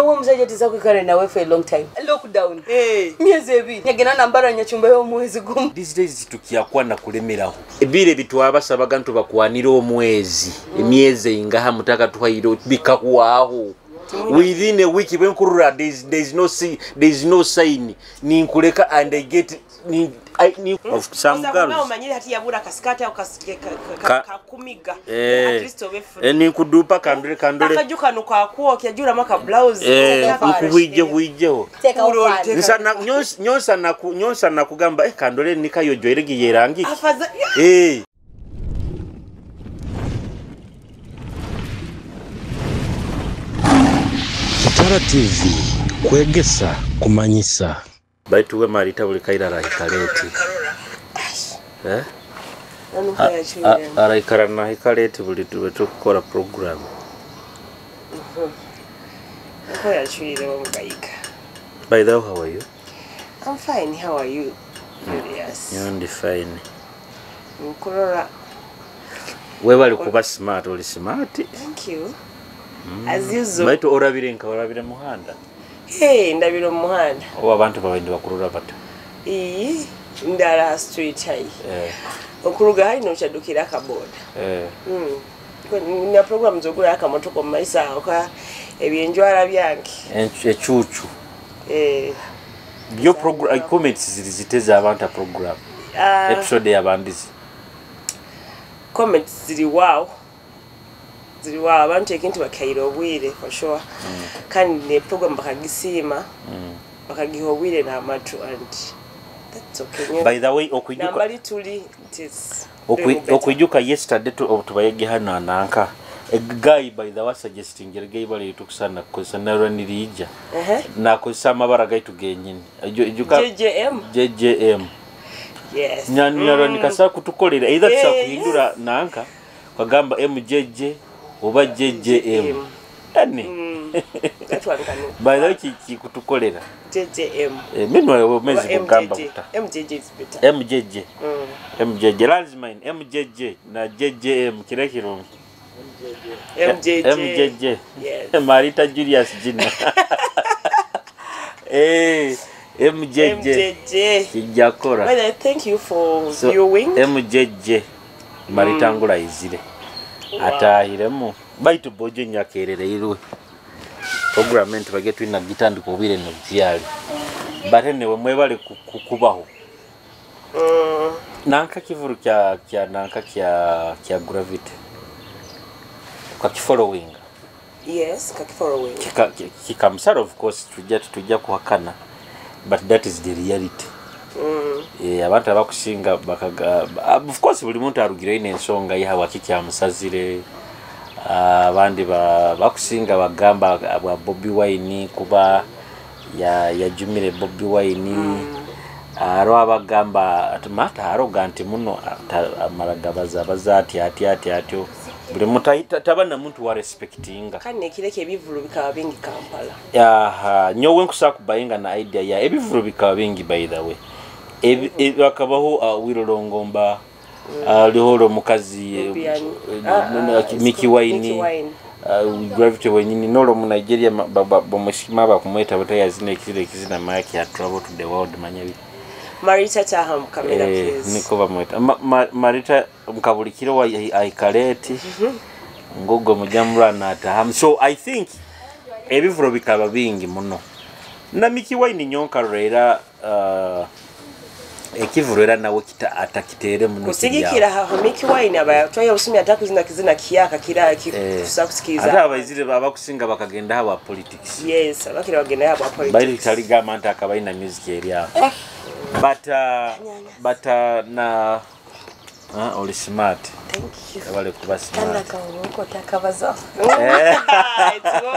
wo mzaje tizakwikale nawe for a long time lockdown miezi ebiri nyagena nambara nyachumba yo mwezi gumu these days tukiakwa na kulemeraho ebire bitwabasaba gantu bakwanira omwezi emyezi ingaha mutaka twayiro bikakuwaho within a week when kurura there's no sign ninkuleka and I get of some girls umanyire hati yabura kasikata kakumiga at least obefu ni kudupa kandure akajuka nuka kuo kyajura maka blouse kuwijeho nyonsa na kugamba kandure nikayojoerege yerangi Kitara TV kwegesa kumanyisa baituwe Marita buli kaira la hikaleti ara ikara na hikaleti buli tuwe tukora program by the way, how are you? I'm fine, how are you? Yes, you're fine. Mkurora we bali kuba smart, oli smart. Thank you. As usual. Baitu orabire muhanda. Ndabiro muhanda. Oba abantu babindi bakurura bato. Ndara street high. Okuruga hari no chadukira kaboda. Ni program zogura akamotoko maisa oka ebyenjwara byanki. Echuchu. Your program comments ziteza abantu program. Episode yabandizi. Comments ziri wow. Abantu ekintu bakayiro obwire for sure. Kandi ne program bakagisima. Bakagiho obwire na matu and that's okay. By the way, okwijuka yesterday to tubayege hano ananka. A guy by the way suggesting gerege bali tukusana kusana ranirija. Na kusama baragai tugenyini. Ijuka JJM. Yes. Nyanyaro nikasa kutukolera either tsakuhindura nanka kwagamba MJJ oba JJM. That one can. By the way kutukolera JJM. Meanwhile mezi kugamba buta. MJJ is better. MJJ lazima MJJ na JJM kirekiro. MJJ. Yes. Marita Julius Jina. MJJ. Kijakora. Well, thank you for viewing. MJJ. Marita ngula izire. Atahiremu. Baitu boje nyakerere irwe. Program ent bagetu ina gitandi kubire no byali. Barene we mwebale kukubaho. Nanka kivuru kya nanka kya gravity. Kwa following. Yes, kaki following. Kikamsara of course tujja kuhakana. But that is the reality. Abantu abakusinga bakaga of course buli muntu arugire ine ensonga yahawa kiki amusazire abandi bakusinga bagamba aba Bobby Wine kuba yajumire Bobby Wine aro abagamba atumata arrogant muno amaragabaza bazati atyo buli muntu tabana muntu wa respectinga kane kireke ebivuru bikaba bingi Kampala nyowe nkusakubayinga na idea ya ebivuru bikaba bingi by the way akabaho wirolongomba lihoro mukazi Mickey Wine gravity wenyini nolo mu Nigeria bamushima bakumweta batayazine ekizina maki ya travel to the world manyabi Marita Taham kamera please niko bamweta Marita mkabulikiro wa aikaleti ngogo mujamura na Taham so I think ebivuro bikaba bingi muno na Mickey Wine nyonka rera ekivurera nawe kita atakitere muno kusigikira ha Mickey Wine abayatwaye usumi atakuzina kizina kiyaka kira kusakusikiza ata abayizire babakusinga bakagenda haba politics yes abakira bagenda haba politics bali taliga manta akabaina music area but na all smart thank you wale kuba smart kana kawo takabaza it's go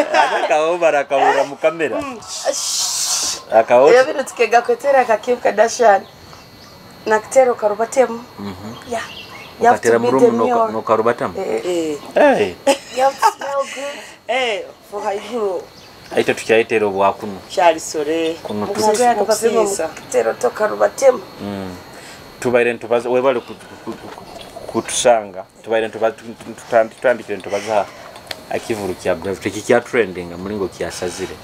atakawo barakawura mu kamera akawo yabiro tukega kwetera Kim Kardashian na kitero karubatemu yeah you have to meet them no karubatam hey you have to smell good for haiguru aita tukaitero bwakuno cyari sore kuno tukasema kitero to karubatemu tubaire ntubaza webale kutusanga tubaire ntubaza tutandikire ntubaza akivuru kya gravity kya trending mulingo kyasazire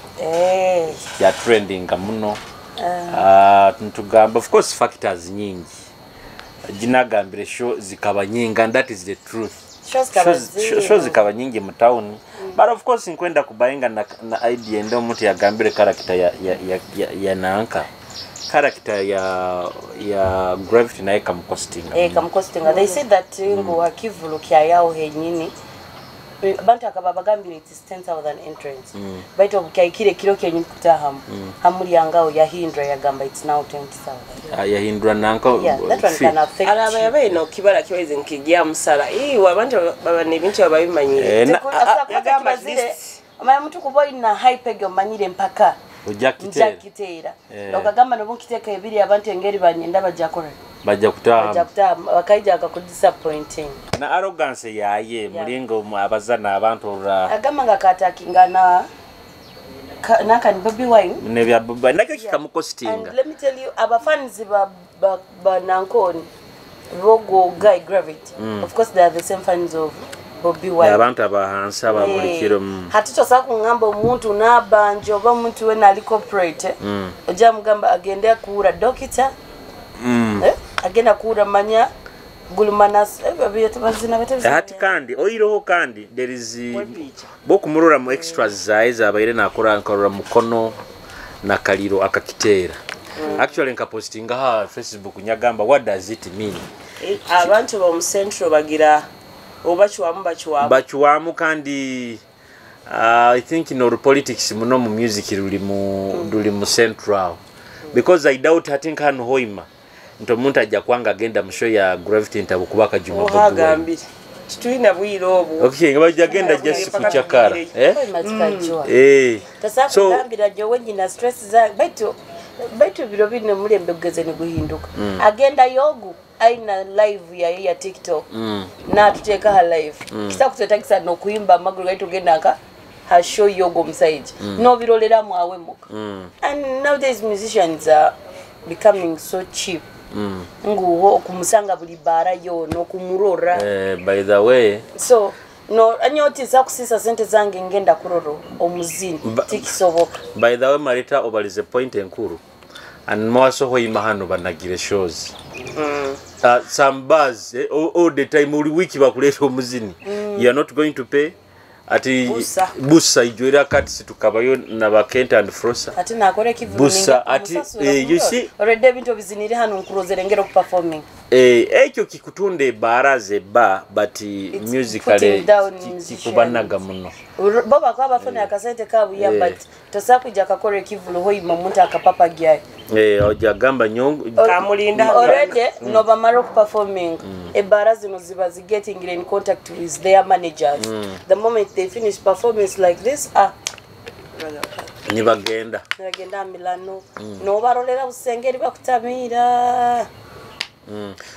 kya trending muno ntugamba of course factors nyingi ginagambire show zikaba nyingi and that is the truth show zikaba nyingi mu town but of course nkwenda kubainga na idea ndo mtu yagambire character ya nanka character ya gravity naye kamcostinga they said that ngo akivulu kya yao henyini bantu akaba bagambire it's 10,000 entrance baito bukaikire kiro kenyi kutahamu hamuli yangao yahindra yagamba it's now 20,000 yahindra nanko that one can affect araba yabaye no kibala kiweze nkijya musala wabantu baba nebintu ababimanyire yagamba zile amaya mtu kuboy na hype yo manyire mpaka ujakitera okagamba no bunkiteka ebiri abantu engeri banyenda bajakora bajja kutaha bakaija akakudisappointing na arrogance yaye mulingo abazana abantu agamba ngakatakinga na nakani Bobby Wine ne bya Bobby nakyo kikamukostinga and let me tell you aba fans ba nankoni rogo guy gravity of course they are the same fans of Bobby Wine abantu abahansa bamulikiro hatito sakungamba omuntu nabanjo ba muntu we nali corporate oja mugamba agende kuura doctor agenda kuura manya gulumanas ebyo bazina batebisa hati kandi oyiroho kandi there is bokumurura mu extras zaiza abaire nakora mukono na kaliro akakitera actually nka postinga ha Facebook nyagamba what does it mean abantu ba mu central bagira bachuwamu kandi I think in politics muno mu music ruli mu central because I doubt hatinka hano hoima nto muntu ajja kwanga agenda mu show ya gravity ntabukubaka Juma Bobby Tuina bwiro obu okay ngabajja agenda just kuchakara so ngambira jo wenyina stress za baitu biro bine mulembe kugeze ne guhinduka agenda yogu aina live ya TikTok na tuteka ha live kisa kutetakisa no kuimba maguru gaitu gendaka ha show yogo mside no birolera mwawe muka and nowadays musicians are becoming so cheap nguho kumusanga buli bara yo no kumurora by the way so no anyoti za kusisa sente zange ngenda kuroro omuzini tikisoboka by the way Marita obalize point enkuru and more so hoima hano banagire shows some buzz all the time uli wiki bakuleta omuzini you are not going to pay ati busa ijwera kati situkabayo na bakenta and frosa ati nakore kivu busa ati you see already bintu biziniri hano nkurozere ngero performing ekyo kikutunde baraze ba but musically kikubanaga muno baba kwa bafone akasente kabu ya but tosakujja kakore kivu hoima muntu akapapa gyaye ojagamba nyongo kamulinda already no bamaro performing baraze no ziba getting in contact with their managers the moment they finish performance like this nibagenda Milano no barolera busengeri bakutamira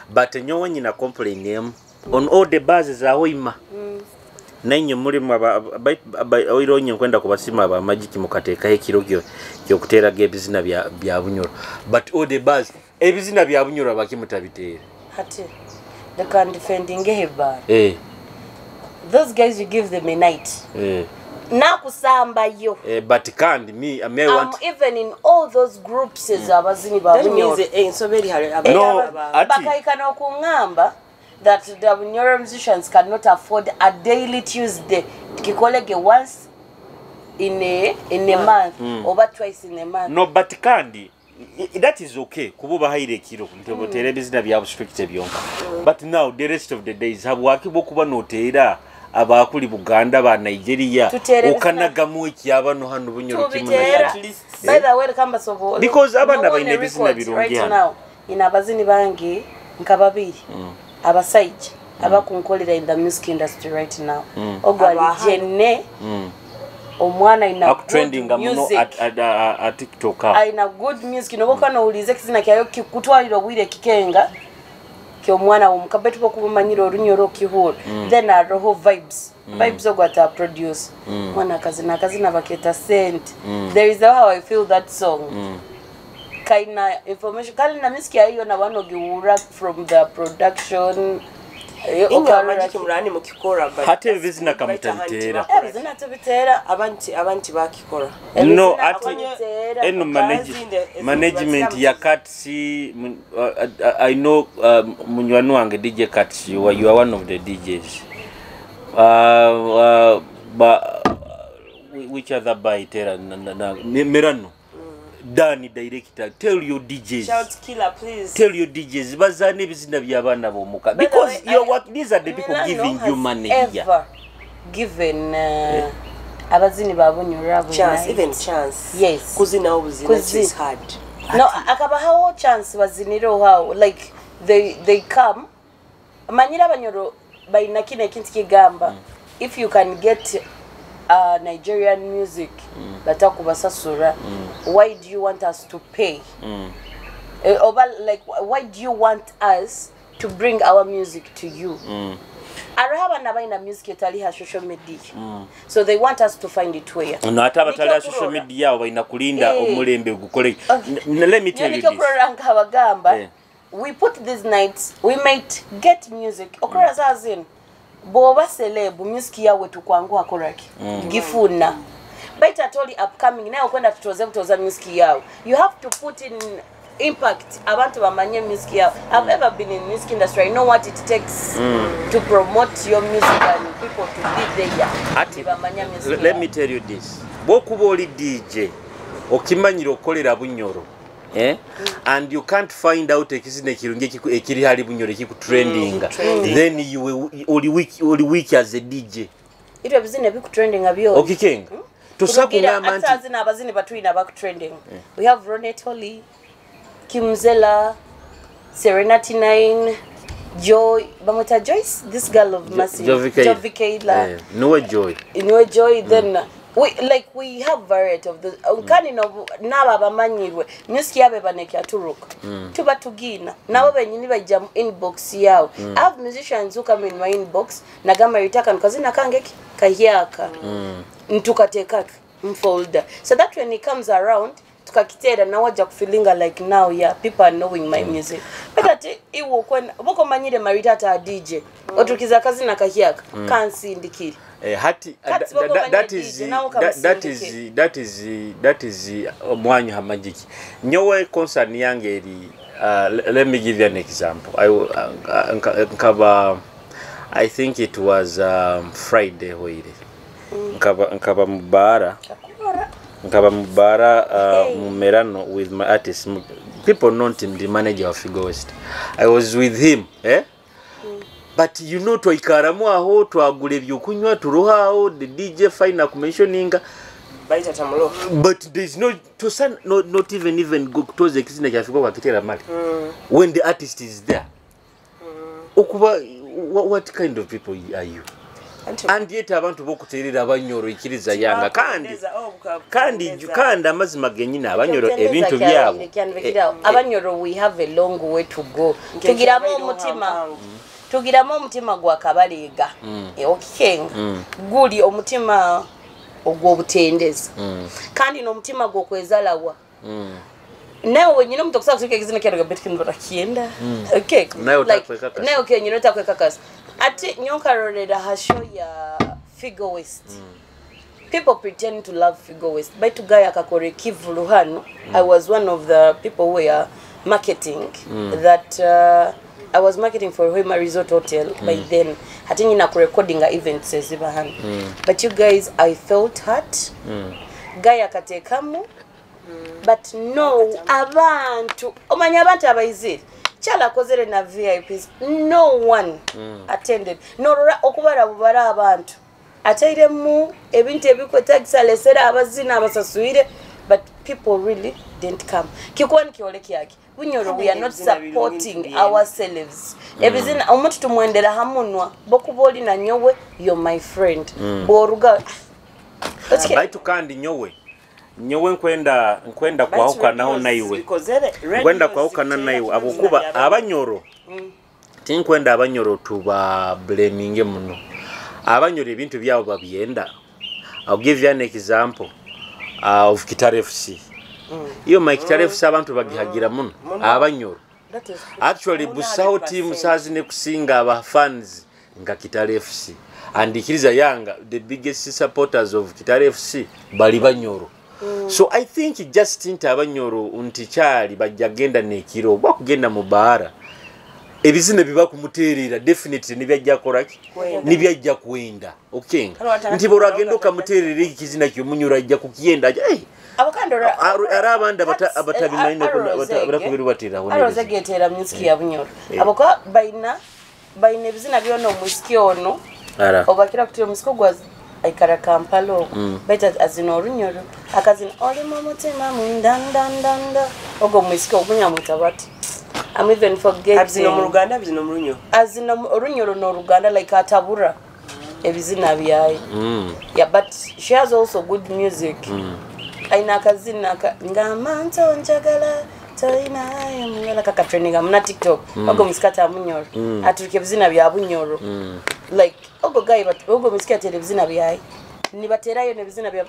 but nyowe nyina complain them on all the bases za hoima nanyo muri oironye kwenda kubasima ba magiki mukateka ekirogyo cyo kutera gebizina bya bunyoro but all the base ebizina bya bunyoro bakimutabitera hati they can defending heba those guys you give them a night na kusamba yo but can't me I want even in all those groups abazini ba bunyoro ensoberi hali bakaikana okungamba that the Bunyoro musicians cannot afford a daily Tuesday kikolege once in a month or twice in a month. No, but kandi that is okay kububa haire kiro ntobo telebizina bya strict byonka but now the rest of the days habwaki bokuba notera abakuli Buganda ba Nigeria okanagamu ekyabano hano Bunyoro kimunaya by the way kamba sobo because abana bayine bizina birungi right now ina bazini bangi nkababiri abasaiji abakunkolera in the music industry right now ogwali jenne omwana ina trending muno at TikTok ina good music nobokana ulize kizina kyayo kikutwalira bwire kikenga kyo mwana omukabetu bokumanyira orunyoro kihura then aroho vibes ogwata produce mwana kazina baketa sent there is how I feel that song kaina information kali na music yayo na wanogiura from the production inga amagiki mulani mukikora hate bizina kamutalitera bizina tubitera abantu bakikora no ati eno management ya Katsi I know munywanu wange DJ Katsi you are one of the DJs which other by tera Mirano Dani director, tell your DJs. Shout killer, please. Tell your DJs. Bazane bizina byabana bomuka. Because your work, these are the people giving you money here. Ever given abazini babonyura chance, even chance. Yes. Kuzina obuzina is hard. No, akaba how chance baziniro how like they come. Manyira banyoro bayina kine kintu kigamba. If you can get Nigerian music batakubasasura why do you want us to pay like why do you want us to bring our music to you arahaba nabaina music etali ha social media so they want us to find it where no ataba tali ha social media aba inakulinda omulembe gukole let me tell you this we put these nights we might get music okora zazin boba celeb music yawe tukwangu akoraki gifuna but atoli upcoming nayo kwenda tutoza music yawe you have to put in impact abantu bamanye music yawe. I've ever been in music industry. I know what it takes to promote your music and people to be there. Let me tell you this, bokuboli DJ okimanyiro okolera bunyoro and you can't find out ekizine kirungi ekiri hali bunyoro kiku trending then you will weak as a DJ ito bizine biku trending abyo okikenga tosakuna manti atazina abazini batwina baku trending we have Ronette Holly, Kimzela, Serenity 9, Joy Bamota Joyce, this girl of Massive Jovi Kayla Noe Joy then we have variety of the kani no naba bamanyirwe music yabe banekya turuka tuba tugina nabo benyini bajja inbox yawo I have musicians who come in my inbox nagama yitaka nkazina kangeki kahyaka ntukateka mfolder so that when it comes around tukakitera na waja kufilinga like now people are knowing my music but ati iwo kwena boko manyire maritata DJ otukiza kazina kahyaka kansi indikiri that is mwanyu hamajiki nyowe concern yange eri let me give you an example I think it was Friday hoire nkaba mubara mumerano with my artist people know him the manager of Figo West I was with him but you know twaikaramu aho twagule byokunywa turohaho the DJ fine commissioning baita tamulo but there is not even go to the kizina kya Figo wakitera mali when the artist is there okuba what kind of people are you and yet abantu bokuterera abanyoro ikiriza yanga kandi amazima genyina abanyoro ebintu byabo abanyoro we have a long way to go tugiramo omutima gwa kabalega okikenga guli omutima ogwo butendeza kandi no mutima gwo kwezalawa nawe wenyine mutokusa kusika kizina kya betkin barakienda okay nawe kenyine takweka kasa ati nyonka rorera hasho ya Figo West people pretend to love Figo West by to guy akakore kivulu hano I was one of the people who were marketing that I was marketing for Hoima Resort Hotel by then hatinyi na recording events eziba hano but you guys I felt hurt guy akatekamu but no abantu omanya abantu abayizira chala kozere na VIPs no one attended no okubara bubara abantu ataire mu ebintu ebiko taxa lesera abazina abasasuire but people really didn't come kikwani kioleki yake bunyoro we are not supporting ourselves ebizina omuntu tumwendera hamunwa bokuboli na nyowe you're my friend boruga baitu kandi nyowe nkwenda kwahuka naho naiwe nkwenda kwahuka naiwe abokuba abanyoro tinkwenda abanyoro tuba blaming muno abanyoro ebintu byabo babyenda I'll give you an example of Kitare FC iyo my Kitare FC abantu bagihagira muno abanyoro That is actually Busau team sazi ne kusinga aba fans nga Kitale FC and Kiriza Yanga the biggest supporters of Kitale FC bali Banyoro. So I think just nti Abanyoro untichali bajagenda nekiro bakugenda mu bahara ebizina biba kumuterera definitely nibyajja koraki nibyajja kuenda okay nti boragendo kamuterera ikizina kyo munyura ajja kukiyenda abakandora arabanda abatabimanyi barakubiru batira honere arozegetera music ya Bunyoro abako baina bizina byono musiki ono obakira kutira musiko gwa aikara Kampala beta azino Runyoro akazina oli momotima mundandandanda ogo musiki ogunya mutabati I'm even forgetting azino mu Ruganda azino mu Runyo azino Runyoro no Ruganda like atabura ebizina byayi yeah but she has also good music aina kazina ngamanto njagala toina yamula kaka training amna TikTok ogo miskata Bunyoro aturuke bizina bya Bunyoro like ogo guy but ogo miskata bizina byayi ni baterayo ne bizina bya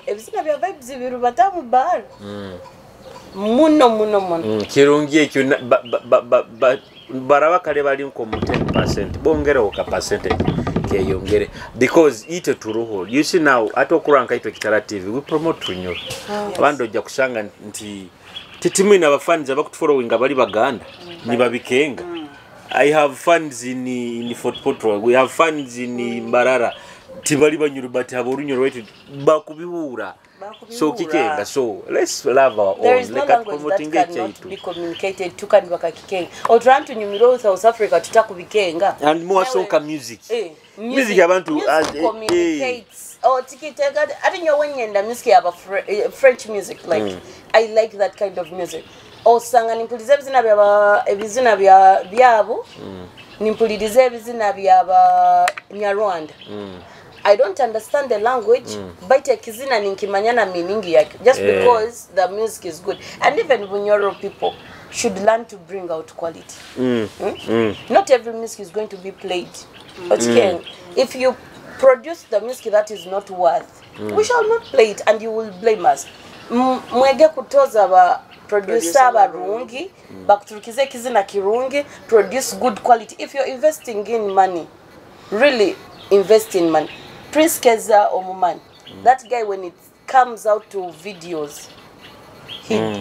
vibes biru batamu bar muno kirungi ekyo baraba kale bali nko mu 10% bongere oka percentage keyongere because ite turuho you see now atokuranka ito Kitara TV we promote Runyoro abandi ojja kusanga nti titimwe na bafans abakutufollowing abali baganda ni babikenga I have fans in Fort Portal we have fans in Mbarara tibali Banyoro but abo Runyoro wetu bakubihura so kikenga so let's love our there own is no language that cannot be communicated to kandi bakakikenga or trying to nyumiro South Africa tutakubikenga and more soca music music abantu communicates or tikitega ati nyo wenyenda music yaba French music like I like that kind of music osanga nimpulize bizina bya ebizina byabo nimpulize ebizina bya Nyarwanda I don't understand the language but kizina ninkimanyana meaning yake just because the music is good and even Bunyoro people should learn to bring out quality not every music is going to be played okay if you produce the music that is not worth we shall not play it and you will blame us mwege kutoza ba producer barungi bakuturukize kizina kirungi produce good quality if you're investing in money really invest in money Prince Keza Omuman that guy when it comes out to videos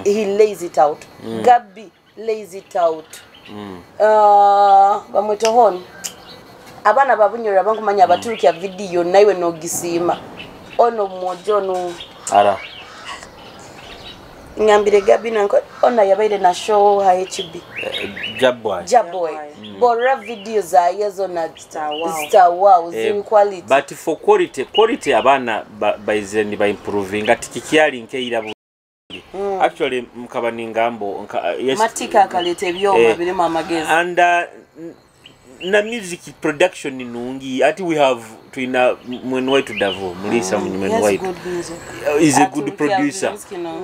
he lays it out Gabi lays it out bamweto hon abana babunyora bankumanya abaturukia video naiwe no gisima ono mojono ara ngambire Gabi nanko ona yabaire na show HB Jaboy bora videos ayezo na star wow in quality but for quality abana baizeni ba improving atikikyali nkeira actually mkabani ngambo yes matika akalete byoma birimo amagezi and na music production nungi ati we have twina mwenwe to Davo mulisa mwenwe is a good producer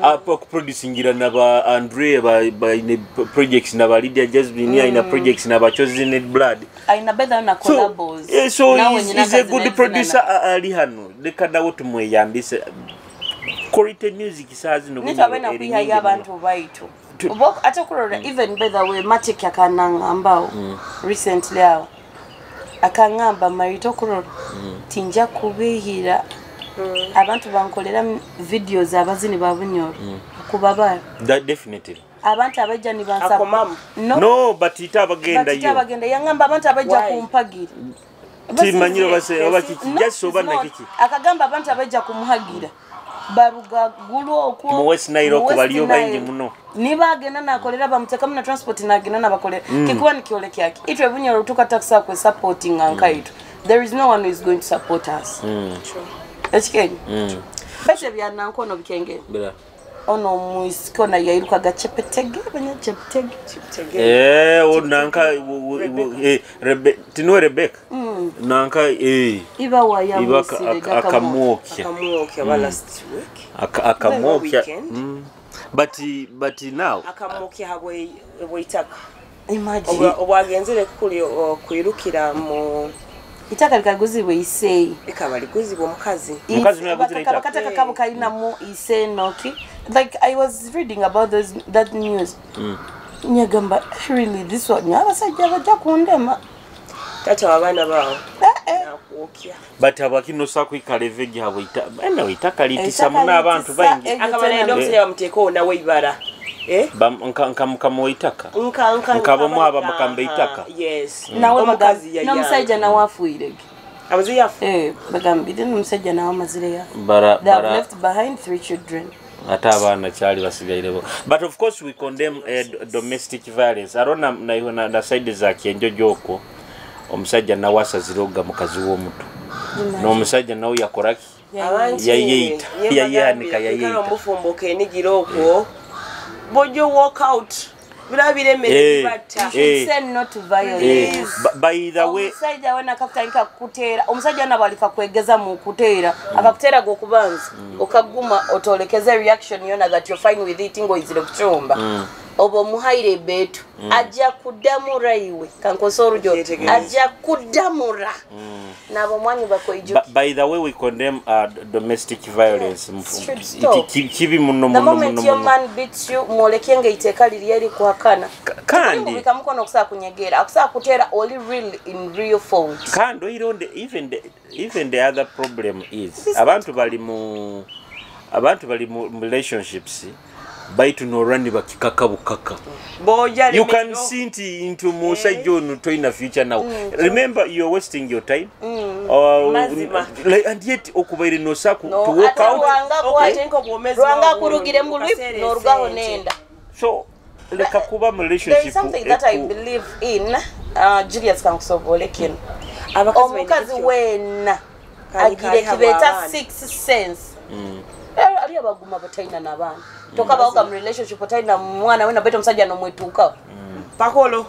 apa producing na ba Andre ba in projects na ba Lydia Jasmine ina projects na ba Chosen Blood aina better na collabos so is a good producer ali hano dekada wotu mweyambise quality music sazi no nitwabena kuyiha abantu baitu ubok atakurora even by the way Matic yakananga ambao recently aho akangamba marito kurora tinja kubihira abantu bankolera videos abazini babunyoro kubaba that definitely abantu abajja ni bansa no but itabagenda yangamba abantu abajja kumpagira timanyiro base abakiki sobana kiki akagamba abantu abajja kumuhagira baruga gulo okwo mu West Nile ko baliyo bayingi muno nibagenda nakolera bamuteka mu transport nagenda nabakolera kikuwa nikiole kyake itwe Bunyoro tukataxa ku supporting ankaitu there is no one who is going to support us true ekigeni bese bya nankono bikenge bela ono muisikona yairuka gachepetege banya chepetege onanka tino Rebecca nanka iba waya akamokia last week akamokia but now akamokia habwe boitaka imagine obwagenzere kuyirukira mu itaka likaguzibwe ise ikabali kuzibwe mukazi nabuzira itaka bakataka kabo kalina mu ise noki like I was reading about that news nyagamba really this one abasajja bajja kundema tata wabana bawo nakuokya but abakino sakwikala evegi habwe ena itaka litisa muna abantu baingi akamala ndo msele bamuteko nawe ibara nkamukamu itaka nkabomwa abamukambe itaka yes nawe bagazi na musajja na wafuirege abazi yafu bagambide n'umusajja nawe amazire ya they have left behind 3 children ata abana cyali basigairebo but of course we condemn domestic violence arona na side za kenjo joko omusajja na wasa ziroga mukazi wo mutu no omusajja nawe yakoraki yayeita yayanika yayeita omufumboke ni giroko bojo walk out Birabire mezibata. Said not to violence. By the way, omusajja wena kakutandika kukutera. Omusajja nabalika kwegeza mu kutera. Akakutera gokubanza. Okaguma otolekeze reaction yona that you're fine with it ngo izire kuchomba. Obo muhaire betu. Ajja kudamura iwe. Kankosoro jo. Ajja kudamura. Nabo mwanyi bakoijo. By the way, we condemn domestic violence. Kibi muno muno. The moment your man beats you, molekenge iteka liri kuhakana. Kandi bikamuko nokusa kunyegera. Akusa kutera only real in real fault. Kando even the other problem is abantu bali mu relationships. Baitu no randi bakikaka bukaka. You can see it into Musa John to in the future now. Remember, you're wasting your time. And yet okubaire no saku to walk out. Ruanga kurugire mbulip no rugaho nenda. So lekakuba relationship. There is something that I believe in. Julius Kankusobolekin. Omukazi wena agire kibeta 6 cents. Ali abaguma bataina nabana. Toka baoga relationship bataina mwana wena beto msajja no mwetuka. Pakolo.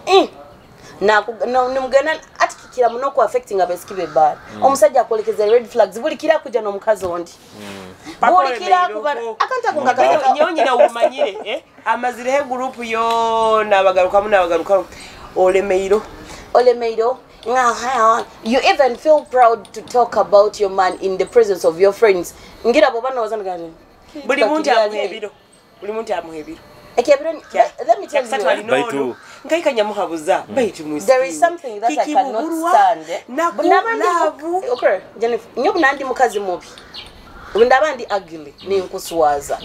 Na nimugena atikikira muno ku affecting abesikibe bad. Omusajja akolekeza red flags buli kira kuja no mukazi ondi. Buli kira kubana akanta kungaka nyonyi na umanyire amazire group yo nabagaruka Olemeiro. You even feel proud to talk about your man in the presence of your friends. Ngira bobana wazana gani? Buli muntu amuhebiro. Let me tell you. Nkaika nyamuhabuza. There is something that I cannot stand. Okay, Jennifer. Nyobu nandi mukazi mubi. Ndabandi ugly ni nkuswaza.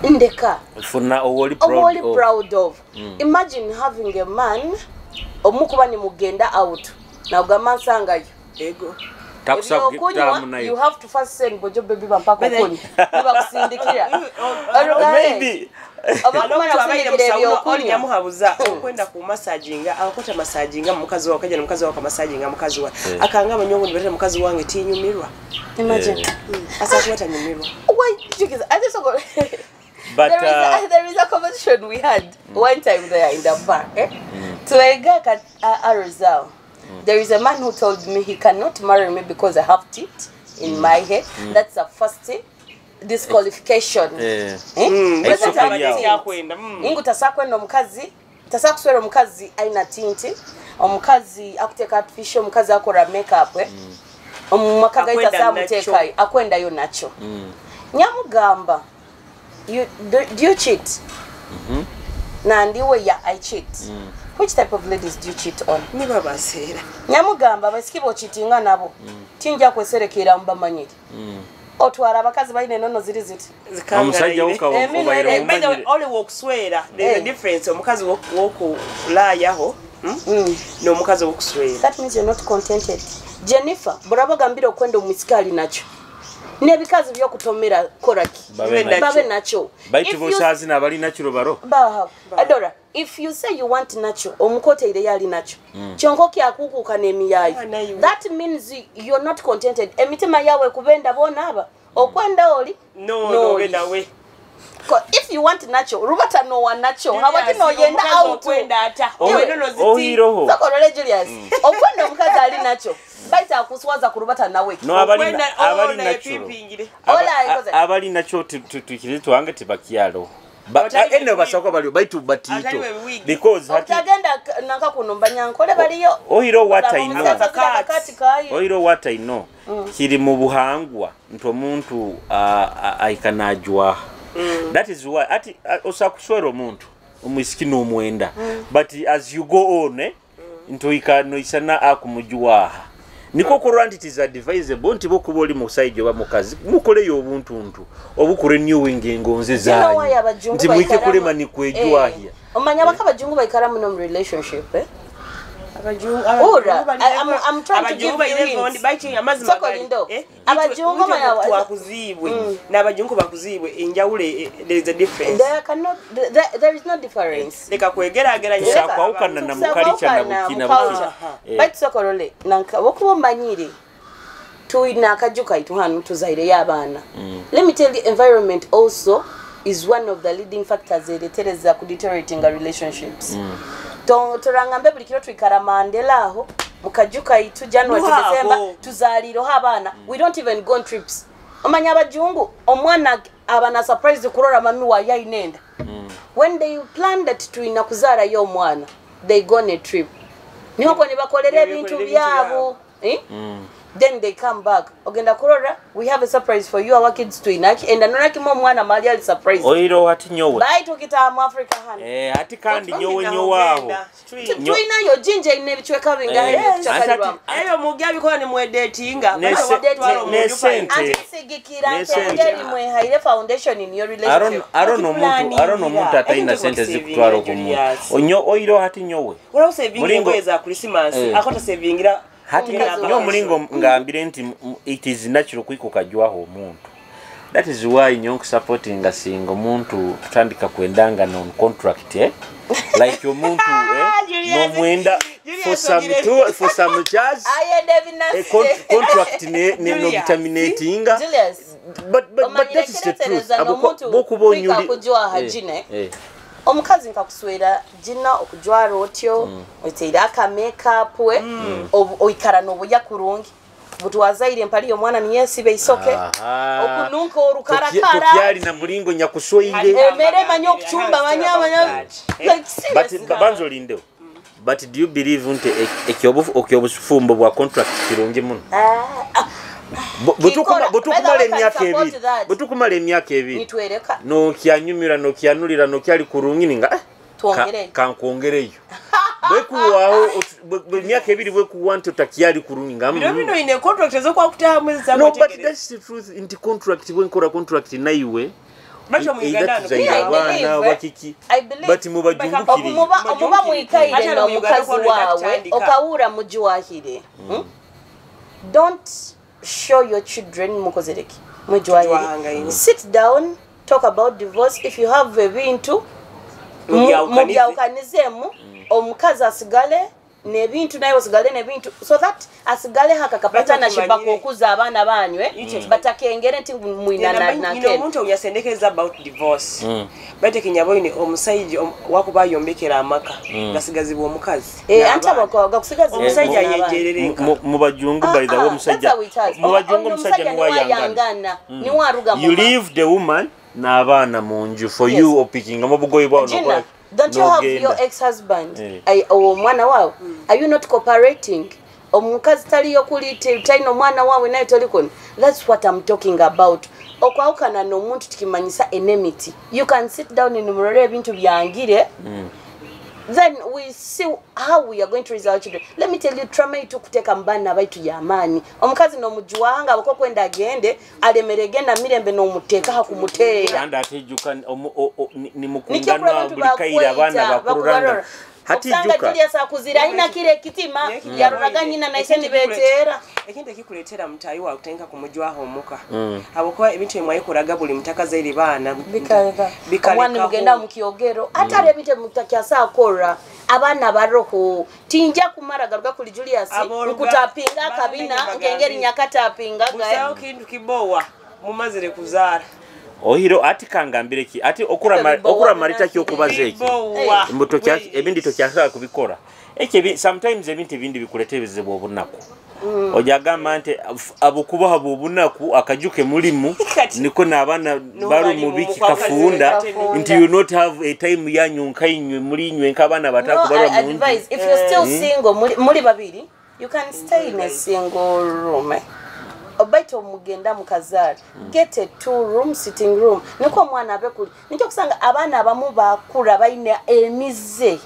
Ndeka. Funa owoli proud of. Imagine having a man omukuba ni mugenda out. Na ugamansa ngayo. Ego. You have to first send bojo baby bampako kuni. Niba kusindikira. Maybe. Oli nyamuhabuza okwenda ku massaginga akota massaginga mukazi wa kaja mukazi wa kamassaginga mukazi wa akanga amanyongo nibere mukazi wange tinyumirwa. Imagine. Asakwata nyumirwa. Why because I just go. But there is a conversation we had one time there in the bar. To a guy at Arizal. There is a man who told me he cannot marry me because I have teeth in my head. That's a first disqualification. Ingu tasakwenda omukazi, tasakuswera omukazi aina tinti, omukazi akuteka artificial, omukazi akora makeup omumakaga itasamuteka akwenda yo nacho. Nyamugamba, do you cheat? Na ndiwe ya I cheat. Which type of ladies do you cheat on? Niba basera. Nyamugamba basikibo cheatinga nabo. Tinja kweserekera mbamanyiri. Otwara abakazi bayine nono ziri ziti. Omusajja ukabaire omanyiri. Only walk swear. There's a difference. Omukazi woko layaho. No mukazi woko swear. That means you're not contented. Jennifer, burabagambira okwenda omusikali nacho. Nebikazi byo kutomera koraki. Babe nacho. Baitu bosazi na bali nacho baro. Adora, if you say you want nacho, omukote ile yali nacho. Chonkoki akuku kanemi yayi. That means you're not contented. Emitima yawe kubenda bona aba. Okwenda oli? No, wenda we. If you want nacho, rubata no one nacho. Hawati no yenda out. Okwenda ata. Ohiroho. Sakorole Julius. Okwenda omukazi ali nacho. Baita akuswaza kurubata nawe. No abali nacho. Abali nacho tukiri twange tibakyalo. Eno basako bali baitu batito because agenda nanka kunomba nyankole baliyo ohiro what I know. Ohiro what I know. Kiri mu buhangwa nto muntu aikanajwa. That is why ati osakuswera omuntu omwisiki n'omwenda but as you go on ntoika noisana akumujuwaha niko kurwa nti it is advisable nti bokuba oli mu side oba mukazi mukoleyo obuntuntu obukure renewing engonze zanyu nti mwike kulema ni kwejuwahia omanya bakabajungu baikara muno mu relationship abajungu I'm trying to give you abajungu bakuzibwe n'abajungu bakuzibwe enjawule there is a difference there is no difference leka kwegerageranya sakwawukana na mukalicha na bukina bukina bait sokorole nanka bokubombanyire tuina akajuka ituhanu tuzaire y'abana let me tell you environment also is one of the leading factors eretereza ku deteriorating relationships torangambe buli kiro twikara Mandela aho mukajuka itu January to December tuzaliro habana we don't even go on trips omanya abajungu omwana abana surprise kurora mami wa yainenda when they plan that tuina kuzara yo mwana they go on a trip niho ko nibakolera ebintu byabo then they come back ogenda kurora we have a surprise for you our kids to inaki and anonaki mo mwana mali ali surprise oiro hati nyowe bye tukita mu Africa hano hati kandi nyowaho tuina yo jinja ine bichweka binga chakalwa eyo mugabi ko ni mwedatinga nesente sigikira ngeri mwe haire foundation in your relationship arono muntu ataina sente zikutwara kumu onyo oiro hati nyowe ora saving kweza Christmas akota savingira hati nyo mulingo ngambire nti it is natural kwikukajwaho omuntu that is why nyo supporting a single muntu tutandika kwendanga non contract like omuntu no mwenda for some charge contract ne no terminating but that is the truth abokubonyuli kujwa hajine omukazi nkakuswera jina okujwara otyo oteira aka makeup we oikara no buya kurungi butwazaire mpali yo mwana niyesibe isoke okununka orukarakara tokyali na mulingo nyakuswire emere manyo kuchumba manyama but banzo lindeo but do you believe unte ekyobufumbo bwa contract kirungi muno butukumala emyaka ebiri no kyanyumira no kyanulira no kyali kurungininga kankwongereyo bwekuwaho emyaka ebiri bwekuwante otakyali kurunginga bino ine contract ezo kwa kutaha mwezi za no but that's the truth in the contract bwenkora contract naiwe bacho mwigana but mubajungukiri omuba mwikaire no mukazi wawe okawura mujwahire don't show your children mukozereki mujwahire sit down talk about divorce if you have ebintu mubyakanizemu omukazi asigale nebintu nayo asigale nebintu so that asigale hakakapata na shibako okuza abana banywe batakengere nti mwina na kene omuntu uyasendekeza about divorce bate kinyabo ine omusayiji wakuba yombekera amaka gasigazibwa omukazi anta bakoga kusigazibwa omusayiji ayegerereka mubajungu by the way musajja mubajungu musajja niwayangana niwaruga you leave the woman na abana munju for you opicking amabugoyi bwa no. Don't you have your ex-husband? Mwana wao. Are you not cooperating? Omukazi tali yokulite taino mwana wawe nayo tolikoni. That's what I'm talking about. Okwaukana no muntu tikimanyisa enmity. You can sit down in murere ebintu byangire. Then we see how we are going to raise our children. Let me tell you, trauma itukuteka mbana baitu yamani. Omukazi no mujuanga abako kwenda agende alemeregenda mirembe no muteka hakumutera. Anda atijuka ni mukungana bulikaira abana bakururanga. Hatijuka. Julia sakuzira ina kile kitima yaruraganyina na iseni betera. Ekinde kikuletera mutayi wa utenga kumujwaho omuka. Aboko ebintu emwaye kuraga buli mutakaza eri bana bikaleka. Omwana mugenda mukiogero atare bite mutakyasa akora abana baroho tinja kumara garuka kuli Julius nkutapinga kabina ngengeri nyakata apinga gae kintu kibowa mumazire kuzara ohiro ati kangambire ki ati okura marita ki okubazeki mbuto kyaki ebindi to kyasa kubikora ekebi sometimes ebintu bindi bikuletebezebwa obunako ojagamba nti abukuba habo obunaku akajuke mulimu niko nabana baro mubiki kafunda nti you not have a time yanyunka inywe muri inywe nkabana batako baro mu advice if you're still single muri babiri you can stay in a single room obaito mugenda mukazali get a 2-room sitting room niko mwana abe kuli nikyo kusanga abana abamu bakura baina emize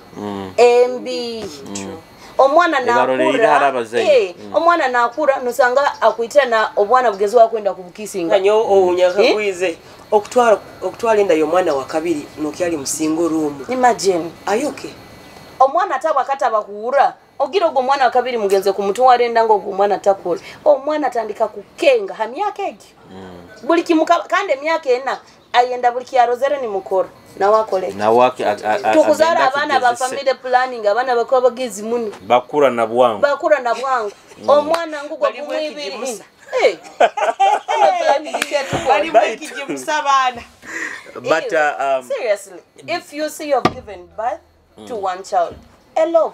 embi omwana nakura omwana nakura nosanga akuitira na obwana bugezi wakwenda kubukisinga nyo onyaka kwize okutwala enda y'omwana wa kabiri nokyali musingo room imagine ayoke omwana atabwa kataba kuura ogira ogwo mwana wa kabiri mugenze ku mutu warenda ngo ogwo mwana takula omwana atandika kukenga ha myaka egi buli kimuka kandi emyaka ena ayenda buli kyarozere ni mukora na wakole na wake tukuzara abana ba family planning abana bakwa bagezi muni bakura na bwangu omwana ngugo kumwibiri but seriously if you see you've given birth to one child a love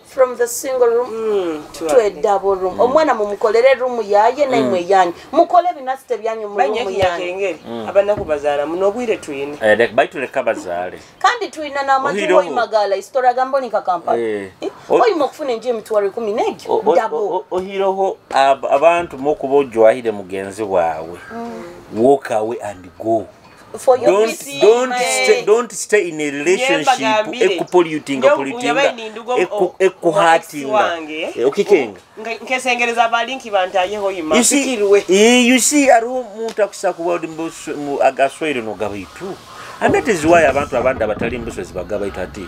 from the single room to a double room omwana mumukolere room yaye na imwe yanyu mukole binasite byanyu mu room yanyu abana kubazara muno bwire tuyine baitule kabazale kandi tuyina na majuwa imagala istora gamboni ka Kampala oyimo kufuna nje mtwari 10 double ohiroho abantu mokubojwa ahide mugenzi wawe walk away and go for your don't stay in a relationship ekupoliutinga ekuhatinga okikenga nkesengereza balinki bantayeho yima sikirwe you see aru muntu akusakuba mu agaswere no gabitu and that is why abantu abandi abatali mbuso zibagabaita ati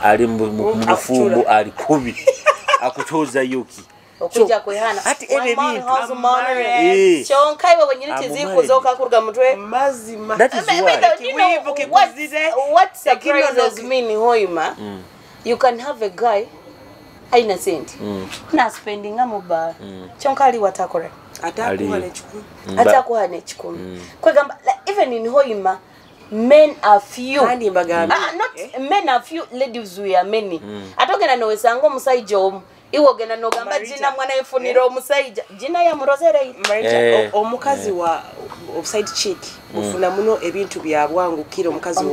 ali mufumbu ali kubi akutoza yuki okujja kwehana ati ebe bintu chonkai babo nyine tizikuzoka kurga mutwe mazima that is why what surprises me ni hoima you can have a guy aina sent na spending amoba chonkali watakore atakuwa ne chikumi kwa gamba even in hoima men are few not men are few ladies we are many atogena no wesango musaijo iwogena no gamba jina mwana efunira omusaija jina ya murozere omukazi wa side chick ufuna muno ebintu byabwangu kiro omukazi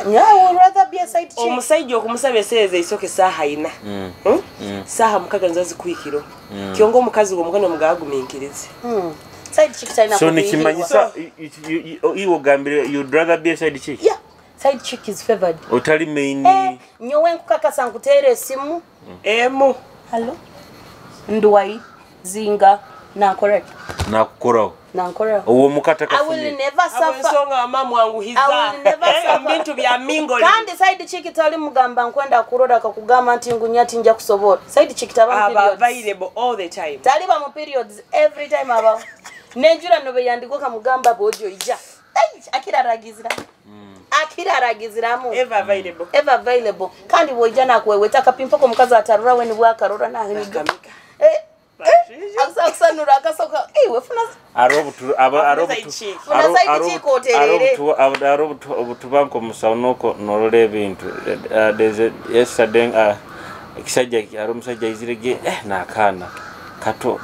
nyawo rather be a side chick omusaija okumusaba eseze isoke saha ina saha mukaga nzazi kwikiro kiongo omukazi wo mugano mugaguminkirize side chick taina so nikimanyisa iwo gambire you'd rather be a side chick yeah side chick is favored otali main nyowe nkukakasa nkutere esimu emu hello ndwai zinga na correct na kukora uwo mukata kafuni I will never suffer songa mama wangu hiza I will never suffer bintu bya mingo kandi side chick tali mugamba nkwenda kuroda kakugama nti ngunyati nja kusobora side chick taba periods available all the time tali ba mu periods every time aba nenjura nobe yandiko kamugamba bojo ija akira ragiziramu ever available kandi wojana kweweta kapimpa ko mukaza atarura weni bwakarura na hiniga aksanura akasoka wefuna arobutu banko musaunoko nolole ebintu yesterday ekisajja aromusajja izirege nakana kato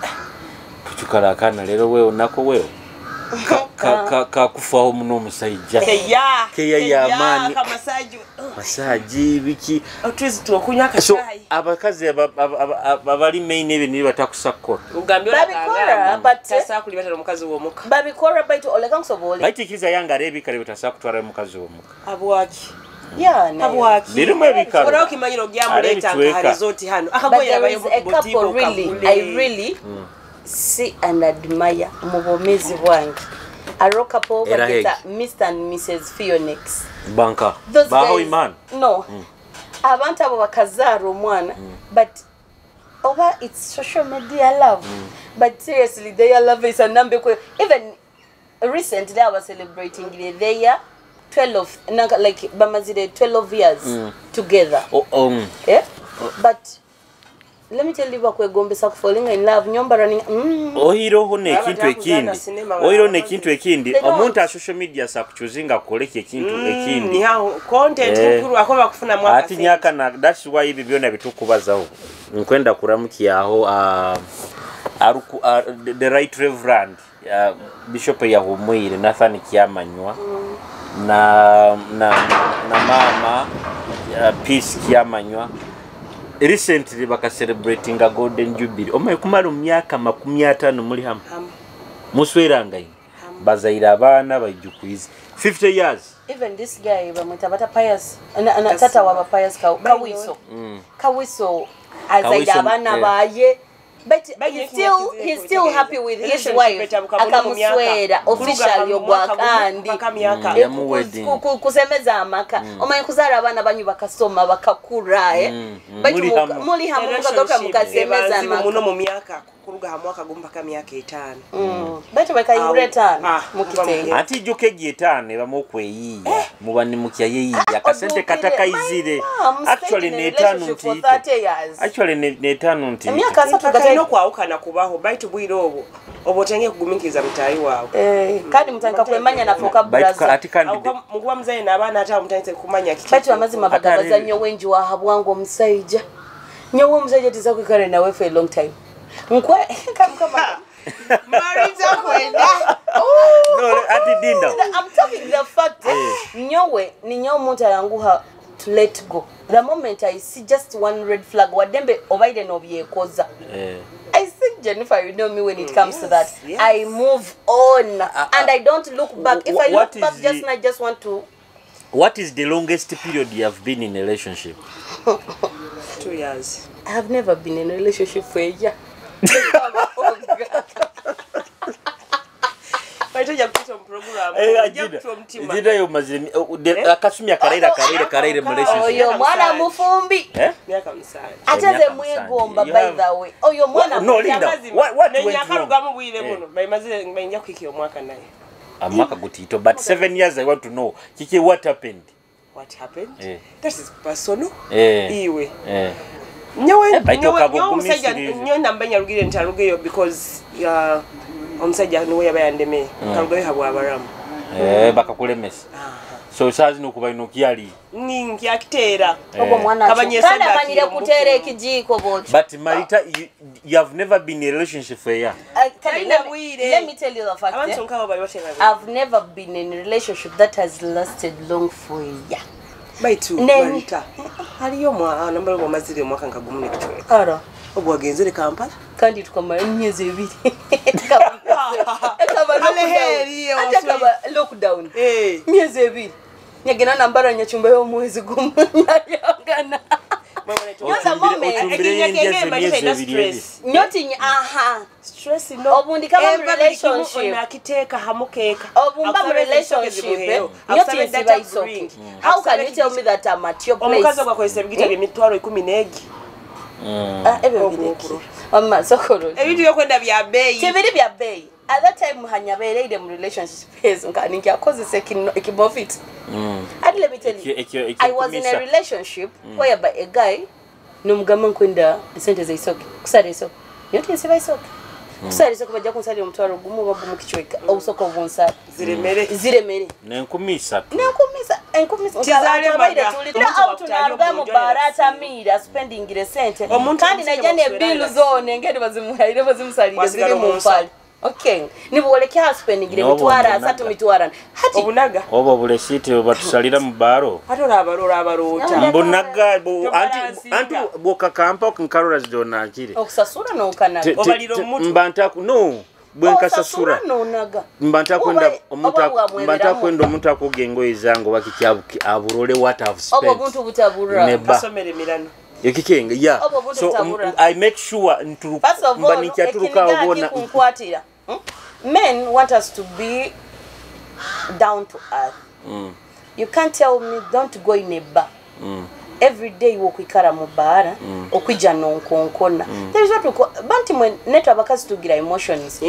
tuchukala akana lero wewe nako wewe kakufaho muno musajja keya yamani masaji biki otwizi tuokunywa kashayi abakazi abali main ebe ni batakusakora ugambira but tasa kulibatara omukazi wo muka babikora baito olekansobole baitikiza yanga rebi kale bitasa kutwara omukazi wo muka abwaki abwaki birimo ebikaro ora okimanyiro gyamuleta resort hano akagoya abayo I really see and admire mubomezi bwange a rock up over Mr. and Mrs. Phoenix banka baho iman no abantu abo bakazara omwana but over it's social media love but seriously their love is a number even recently I was celebrating their 12 like bamazire 12 years together but let me tell you bakwegombesa kufolinga in love nyomba running ohiroho ne kintu ekindi omuntu a social media sakuchuzinga koleke ekintu ekindi ni hao content nkuru akoba kufuna mwaka ati nyaka na that's why ibi byona bitukubazaho nkwenda kuramukiyaho the right reverend bishop ya Humwire Nathan Kyamanywa na mama Peace Kyamanywa recently baka celebrating a golden jubilee omwe kumara myaka 50 muri hamwe musweranga bazaira abaana bajukurize 50 years. Even this guy bamwita bata pious na tata wa pious kawiso azaira abana baye. But he's still happy with his wife. Akamuswera officially ogwakandi kusemeza amaka omanyi kuzara abana banyu bakasoma bakakura muri hamwe mukadoka mukasemeza amaka muno mu myaka kuruga hamwe akagomba ka myaka 5 bati bakayureta mukitenge ati juke gietane bamokweyiya mubani mukya yeyiya akasente katakayizire actually netanu nti actually netanu nti myaka 3 no kwaukana kubaho baitu bwiro obotenge kugumikiza mutayi wawe kandi mutanka kwemanya na foka braza mukuba mzaye nabana ata mutanze kumanya kiki baitu amazima bagabaza nyo wenji wa habwango msaija nyo msaija tizakwikare nawe for a long time nkwe kama Marita kwenda no ati dinda I'm talking the fact nyowe ni nyo muntu yanguha to let go. The moment I see just one red flag wadembe obaide no byekoza. I think Jennifer, you know me when it comes to that. Yes. I move on and I don't look back. If I look back I just want to. What is the longest period you have been in a relationship? 2 years. I have never been in a relationship for a year. Baitoja kuto program. Jida yo mazimi akasumya karaire relationship. Oyo mwana mufumbi. Miaka misali. Ateze mwegomba by the way. Oyo mwana no Linda. What went wrong? Gamu bwire muno. Bayimaze ngbenja kwikyo mwaka naye. Amaka gutito but 7 years I want to know. Kiki what happened? What happened? That is personal. Iwe. Nyowe omusajja nyo nambenya rugire ntarugeyo because omusajja niwe yabayandeme karugeyo habwa abaramu bakakulemesa so sazi no kubaino kyali ningi akitera obo mwana kana manyire kutere ekijiko bocho but Marita you have never been in a relationship for a year. Let me tell you the fact I've never been in a relationship that has lasted long for a year. Baitu Marita haliyo mwa nambalo kwa mazire mwaka ngagumune kitwe ara obwo agenzere Kampala kandi tukamara myezi 2 akaba lockdown myezi 2 nyagena nambara nyachumba yo mwezi gumu nyagana Nothing stress no obundi kama relationship akiteka hamukeka obumba mu relationship nothing is by so how can you tell me that I'm at your place omukazi kwa kwese bigita emitwaro 10 Mama sokoro ebitu yokwenda bya bei kibiri bya bei at that time hanyabereide mu relationship phase nkani ngyakoze sekibofit and let me tell you I was in a relationship whereby a guy numugama nkwenda sente za isoke kusara isoke yote siba isoke kusara isoke bajja kunsali omutwaro gumu babu kichweka obusoko bwonsala ziremere nenkumisa kizale baide tulira out naruga mu barata mira spending ile sente kandi najane bill zone ngende bazimuhaire bazimusalire ziri mu mfali okay nibolekya spending ile mitwara 3 mitwara hati obunaga obo buleshite obatusalira mu baro hatola abarota mbonaga antu boka kampa kunkarora zidona akire okusasura no kana obaliro mutu mbanta no bwenkasasura mbanta kwenda omuntu akogengo izango bakikyabuki aburole what have spent obo buntu butabura kasomere mirano yekikenga yeah so I make sure mbanikia turuka obona kunkwatira men want us to be down to earth you can't tell me don't go in a bar every day wokwikara mu bara okwija nonkonkona there is what we call banti when netwa bakazi tugira emotions I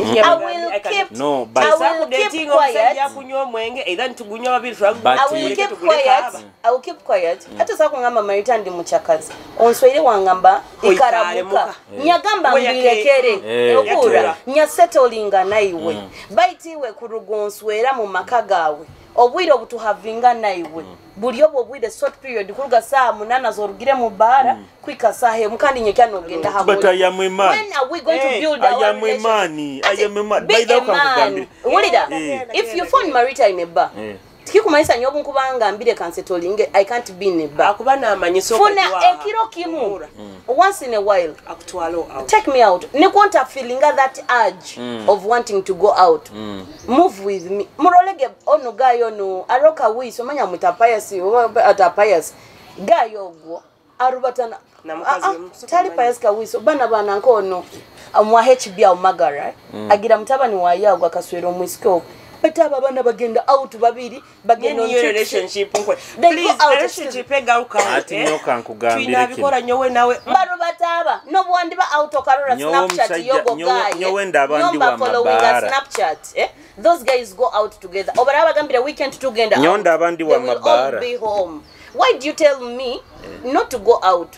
will keep quiet hata sako ngamba Marita ndi muchakazi onswere wangamba ikaramuka nyagamba mbirekere okura nya settlinga naiwe baitiwe kurugonswera mu makagawe obwire obutuhavinga naiwe buli obwire short period kuruga saa 8 zorugire mu bara kwika sahe mukandi nyekano genda habo but I am a man when are we going to build our I am a man by the way if you find Marita in a bar Tikikumanyisa nyo bunkubanga mbire kansetolinge I can't be in a bar. Akuba namanyiso Funa ekiro kimu once in a while. Akutwalo out. Take me out. Nikonta feeling that urge of wanting to go out. Move with me. Murolege ono gayo no aroka wiso manya mutapayasi atapayasi. Gayo go arubatana tali payaska wiso bana nkono amwa HB au magara agira mutabani wa yagwa kaswero mwisiko betaba bana bagenda out babiri bagenda on relationship nkwe please relationship egaruka ati nyoka nkugambire bikora nyowe nawe baro bataba no bwandi ba out okarora Snapchat yogo guy nyowe ndabandi wa mabara Snapchat those guys go out together obaraba gambira weekend tugenda nyonda abandi wa mabara be home. Why do you tell me not to go out?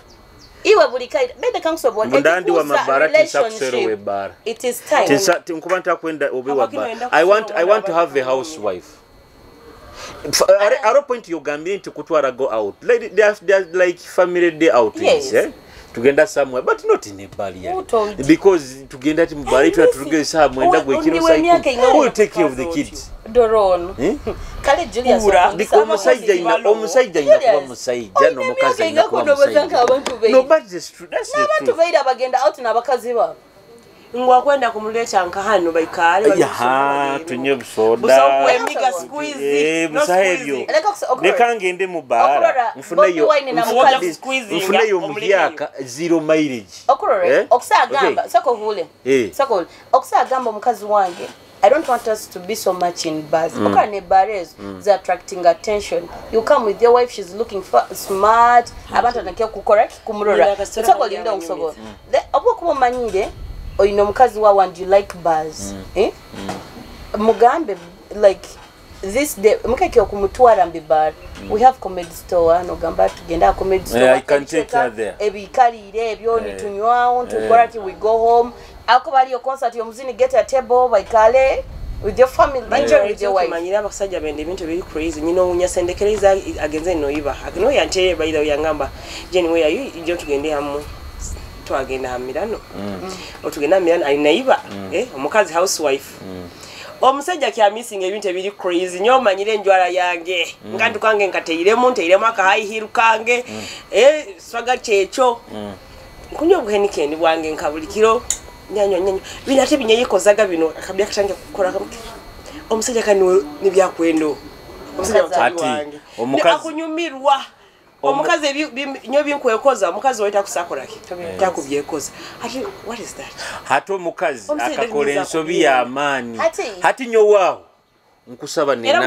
Iwe bulikaida bebe kankusobola ndandi wa mabara tisakusero we bara it is time nkubanta kwenda obe wa bara I want to have a housewife at a point you gambia into kutwara go out like they like family day outings yes. Tugenda somewhere but not in a bar because tugenda ti mubari turugeze somewhere ndagwe kiro cycle who will take care of the kids Doron kale Julius omusajja ina kuba musajja no mukazi ina kuba musajja no but that's true abantu baira bagenda out na bakazi ba ngwa kwenda kumuleta nkahano baikale ya tunye busoda busoku emiga squeeze no squeeze nekangende mu bara mfuna yo mbyaka zero mileage okurore okusagamba sakovule sakol okusagamba mukazi wange I don't want us to be so much in bars. Okay, bars they're attracting attention. You come with your wife, she's looking smart. Abantu nakia ku correct kumurora. Sako linda onsogo. The obo kuba manyire oyino mukazi wa and you like bars. Mugambe like this day mukake okumutwara mbi bar. We have comedy store no gamba tugenda comedy store. I can take her there. Ebikalire ebyo nitunywa tukora we go home. Akubali yo concert yo muzini get a table baikale with your family enjoy with your wife manyira abasajja bende ebintu biri crazy nyino unyasendekereza agenze no iba akino yante bayida yangamba jeni we ayu ijo tugende hamu twagenda hamirano otugenda hamirano ali naiba omukazi housewife omusajja kya missing ebintu biri crazy nyo manyire njwala yange ngandu kange nkateiremu nteiremu aka high heel kange swaga checho kunyo buhenikeni bwange nkabulikiro nyanyo binate binyeyikozaga bino akabya katange kukora kamke omusajja kani nibyakwendo omusajja wange omukazi akunyumirwa omukazi nyo binkwekoza omukazi waita kusakoraki takubyekoza ati what is that hato omukazi akakola ensobi ya amani hati nyo wao nkusaba ne namba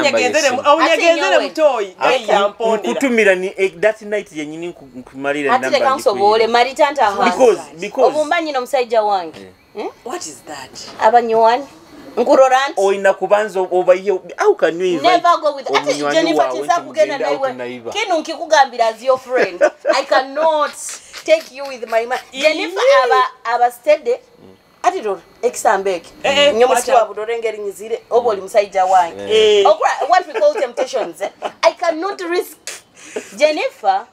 omunyegenzere mutoyi yamponde kutumira ni that night yenyini nkumalira namba ati kansobole maritanta because obumbanyi no musajja wange what is that abanywan ngurorant oina kubanza obayo how can you even never go with ati Jennifer tisakugenda naiwe kinu nkikugambira as your friend I cannot take you with my man Jennifer aba steady ati do exambeke nyomuswa budorengeri ngizire oboli musajja wange what we call temptations I cannot risk Jennifer.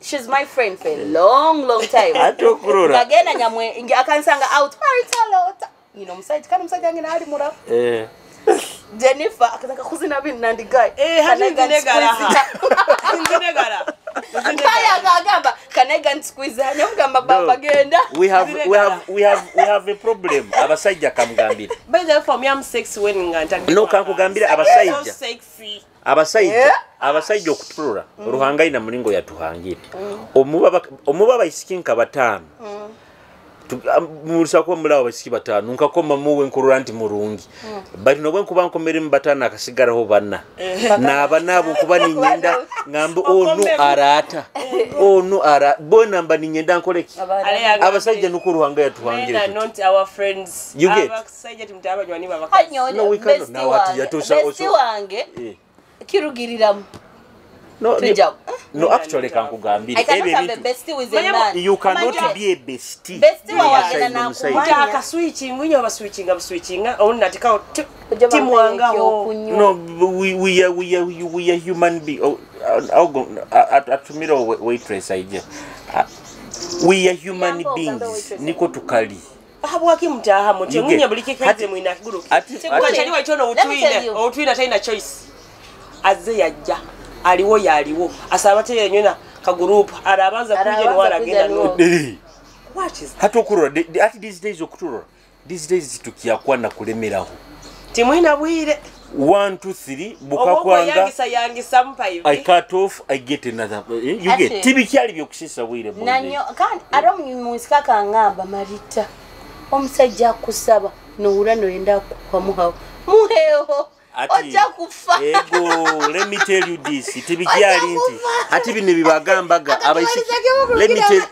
She's my friend for a long time. Atokurura. Kagena nyamwe akansanga out marital. You know msite kana msite ngina hali mura. Jennifer akataka kuzina bin nandi guy. Hazinegara ha. Hazinegara. Kaya gagamba kanega squeeze nyamugamba baba genda. We have a problem. Abasajja kamugambira. By the way for me I'm sexy when nganta. No kankugambira abasajja. So sexy. Abasajja okutulura ruhanga ina mulingo yatuhangire omuba bayisikinka batano mulisa ko mulawo basiki batano nkakoma muwe nkurura nti murungi but no bwenkuba nkomere mbatano akasigaraho banna naba nabo kuba ninyenda ngambe onu ara bona mba ninyenda nkoleki abasajja nukuruhanga yatuhangire not our friends abasajja timtaba jwani baba no we cannot now ati yatosha oso wange kirugiriramu no actually kankugambira you cannot be a bestie aka switching winyo ba switchinga on natika timwanga ho no we are human being atumiro waitress aije we are human beings niko tukali habwaki mtaha mote ngunya bulike kaze mwina kiguru ati chaliwa chono utwina taina choice azze yajja aliwo yaliwo asaba tele nyona ka group arabanza kuje no waragenda no what is hata okurora at these days okuturora these days tukiyakwana kulemeraho timwina bwire 1 2 3 bukakwanga yangisa mpaivi I cut off I get another you get tibikyali byokusisa bwire boy nanyo kandi aro musika kangamba marita omusajja kusaba no urano yenda kwamuhawo muheho oja kufa ego let me tell you this tibikyali nti ati bine bibagambaga abayisiki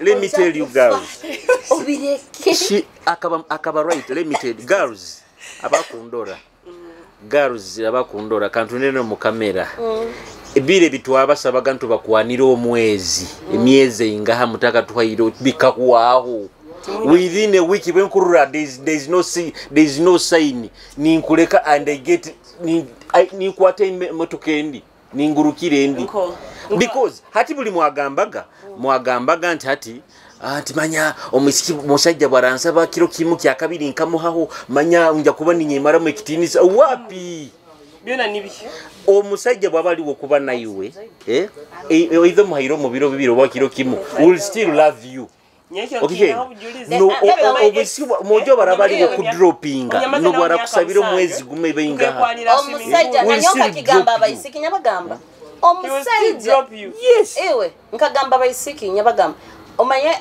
let me tell you girls obireke she akaba right let me tell you girls abakundora girls abakundora kantu nene mu kamera ebire bitwaba sabaga ntu bakwanira omwezi emyezi ingaha mutaka twayiro bikakuwaho within a week when kurura there's no sign ninkuleka and I get ni kwate motokendi ningurukire ndi because hati buli mwagambaga nti hati manya omusiki musajja bwaransaba kiro kimu kya kabiri nkamuhaho manya unja kuba ninyemara mu kitinisa wapi byona nibi omusajja bwabaliwo kuba nayiwe either muhayiro mu biro bibiro bwa kiro kimu will still love you okay no obisi mojo barabaliwo ku droppinga no bara kusabira mwezi gume benga omusajja nanyoka kigamba abayisiki nyabagamba omusajja yes ewe nkagamba abayisiki nyabagamba omanya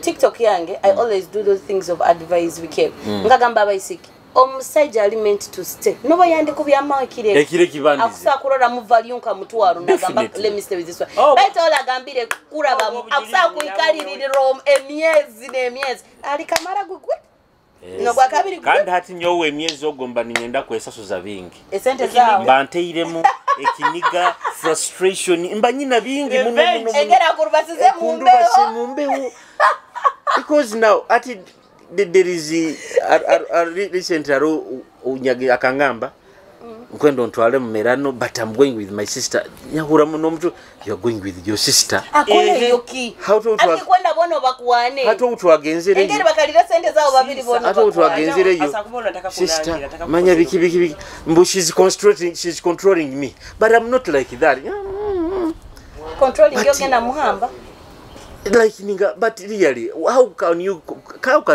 TikTok yange I always do those things of advice we keep nkagamba abayisiki omusajja ali meant to stay nobo yandi kubyama ekire kibandize akusa kurora mu value nka mutwaro nagamba let me stay with this one baita ola gambire kuraba akusa kuikaliriro emyezi ali kamara gugwe no gwa kabiri kandi hati nyowe emyezi ogomba ninyenda kwesasoza bingi esente zawe mbanteiremu ekiniga frustration mbanyina bingi muno egera kurubasize mu mbeho because now there is a recent unyagi akangamba nkwendo ntwale mumerano but I'm going with my sister nyahura muno mtu you are going with your sister akole yoki akikwenda bono bakwane hata utwagenzere engeri bakalira sente zao babiri bono hata utwagenzere yo sister manya biki mbu she's controlling me but I'm not like that controlling yogena muhamba like ninga but really how can you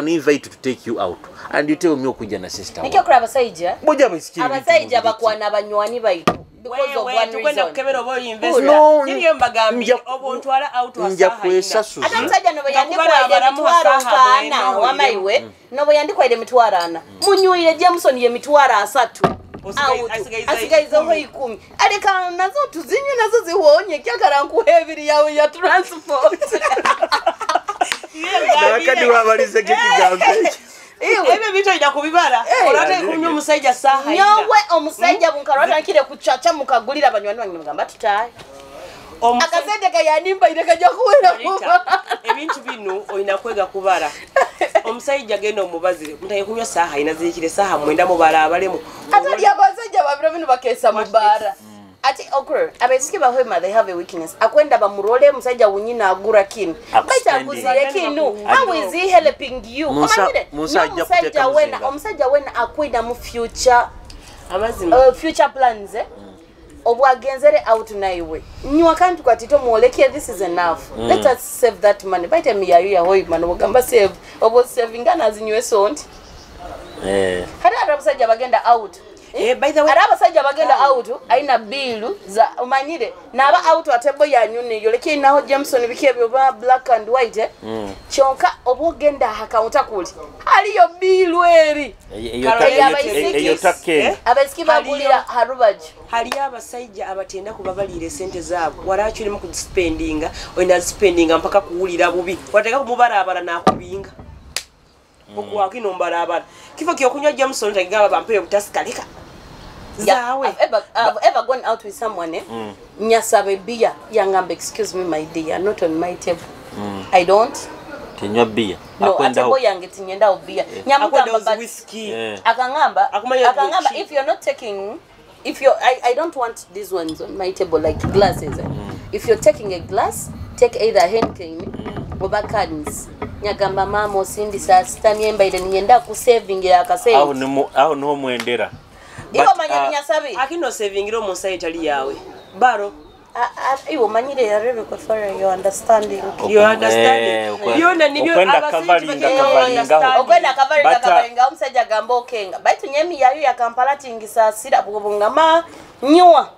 invite to take you out and you tell me okuja na sister nikyo kura abasajja boja basikiri abasajja bakwana abanywani baitu because of one reason kebero bo investor niyo mbagambi obontwala out nja kwesasuza ata msajja no bayandikwa ile mitwaro kana wamaiwe no bayandikwa ile mitwaro ana munyuire Jameson ye mitwaro 3 asigaiza ho 10 aleka nazo tuzinyu nazo ziwonye kyakara nkuhebiri yawe ya transport nakadi wabalize kikigambe ebe bito ija kubibara olate kunyo musajja saha nyowe omusajja bunkarota nkire kuchacha mukagulira abanywani banyu mugamba tutaye akazende kayanimba irekaja kuwera ebintu bino oyina kwega kubara omusajja genda omubazire mutaye kunywa saha inazikire saha mwenda mubara abalemu atali abasajja babiro bino bakesa mubara ati okure abesike bahwema they have a weakness akwenda bamurole musajja wunyina agura kin baita kuzire kinu how is he helping you omusajja wena akwenda mu future amazima future plans obwagenzere out naiwe nywa kantu kwatito muoleke this is enough let us save that money baita miyayo ya hoyman obugamba save obo saving as nywe sonti hata abasajja bagenda out by the way abasajja bagenda out aina bill za umanyire naba out atebo yanyune yoleke inaho Jameson bikebyo ba black and white chonka obogenda account kuli aliyo bill eri eyo take abasiki bagulira harubaji hali abasajja abatenda kubabalire sente zaabo waraachire mu spendinga oyina spendinga mpaka kuwulira bubi wateka kumubarabara nakubinga okuwakino mbarabara kifo kyokunywa Jameson tagaba bampeyo butasikalika I've ever gone out with someone nyasabe beer yangambe excuse me my dear not on my table I don't tinywa beer akwenda ho yange tinyenda obia nyamugamba whiskey akangamba if you're not taking I don't want these ones on my table like glasses if you're taking a glass take either Heineken or cans nyagamba mama osindi saa sitanyemba ile ninyenda ku saving ya akasave au no muendera Iwa manya nyasabi akino saving ro musai tali yawe Baro. You manyire ya Rebecca Farah, your understanding. You understand? Yona nibyo okwenda kavalinga omusajja gamba okenga baitu nyemi yayo ya Kampala tingisasira bwobungama nywa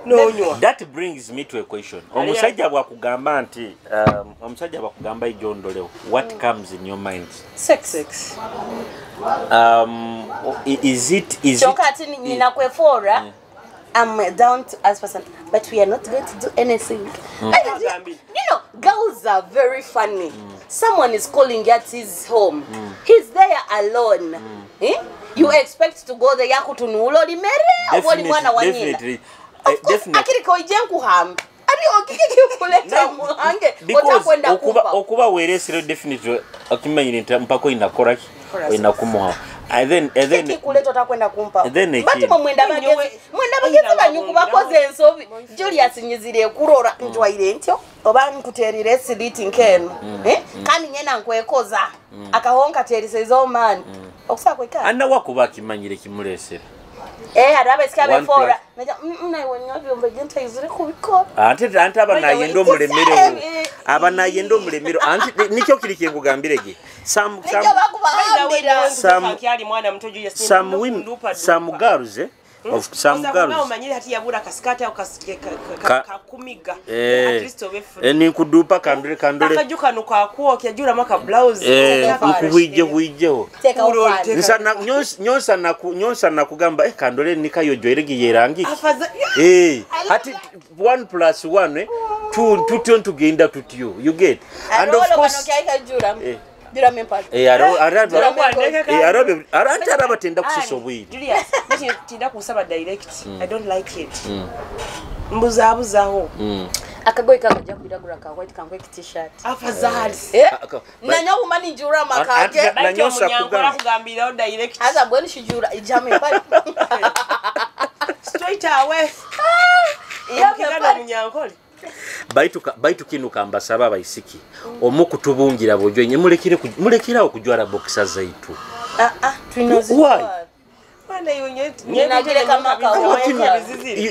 no nywa. That brings me to a question. Omusajja bwakugamba nti omusajja bwakugamba ijondolewo, what comes in your mind? Sex. Is it Chokati nina kwefora I'm down to as person, but we are not going to do anything. You know, girls are very funny. Someone is calling at his home. He's there alone. You expect to go there yakutunulo limere wali mwana wanyina. Definitely. Akiri ko ijenku ham. Ari okiki kuleta muhange otakwenda kuba. Okuba weresero definitely akimanyire mpako inakora inakumuha. And then kuleta otakwenda kumpa. Bati mwenda bageze banyuku bakoze ensobi. Julius nyizire kurora njwaire ntyo oba nkuterire siliti nkeno. Kandi nyena nkwekoza. Akahonka terise zo man. Okusa kweka. Anda wakuba kimanyire kimulesera. Arabe sikabe fora. Naye wonyobi ombegenta izire kubikora. Ante abanayendo mulemero. Abanayendo mulemero. Ante nikyo kirike ngugambirege. Some girls of some girls ni kudupa kandule akajuka nuko kyajura maka blouse huijeho nsana nyonsa nakugamba kandule nikayojoerege yerangi hati 1+1 2 tugenda tutyo you get and of course Dira mempati. Arabe arabatenda kusisobwiri. Julius, tinda kusaba direct. I don't like it. Mbuzaho. Akagoyi kakaja kwiragura ka white kankwe t-shirt. Afazali. Nanya umani jura makage. Nanyosa kugambira direct. Aza mbweni shijura ijame pale. Straight away. Yakigana munyankoli. Baitu kinu kambasaba abaisiki omukutubungira bojo nye mulekira okujwara boxer zaitu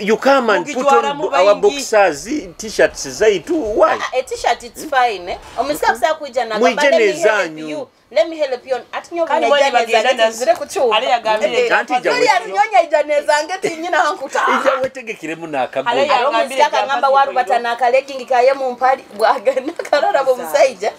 you come and put on our boxers t-shirts zaitu why a t-shirt it's fine omusika kusa kuja na gamba let me help you atinyo bujana zire kuchu ali yagambire nyonya ijaneza ngeti nyina hankuta ija wetegekire munaka goyi omusika kangamba waru batana kalekingi kaye mu mpali bwagana karara bo musaija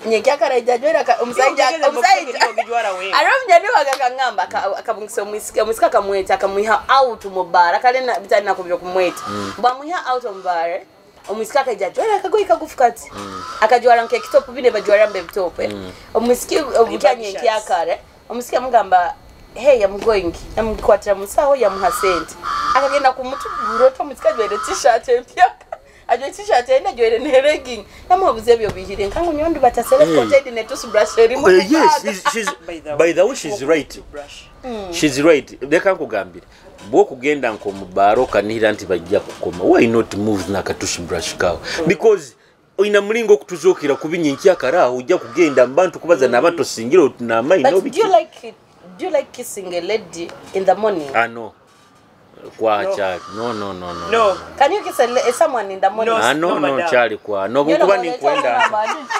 nyekya karaija jwera omusaija aromnya ni wagakangamba akabungisa omusika kamweta akamuha out mubara kale na bitani nakubyo kumweta bamuha out mubara omusika kaija jwera akagoyi kagufukati akajwara nke kitopu bine bajwara mbe bitope omusiki obukyanye kyakare omusika mugamba hey I'm going amkwatira musaho ya muhasenti akagenda kumutu buroto omusika jwere t-shirt empya ajo t-shirt ene jwere ne legging namubuze byo bihire nkangu nyondo batasele coated ne toothbrush erimu yes she's by the way she's right she's right deka kugambira bwo kugenda nko mubaro kanira nti bajja kukoma why not move na toothbrush kawo because ina mulingo kutuzokira kubinyinki akaraho ujja kugenda mbantu kubaza nabato singiro tuna mai no do you like kissing a lady in the morning? No. Kwa chali. No. Can you kiss someone in the morning? No, chali kwa. No bukuba ni kwenda.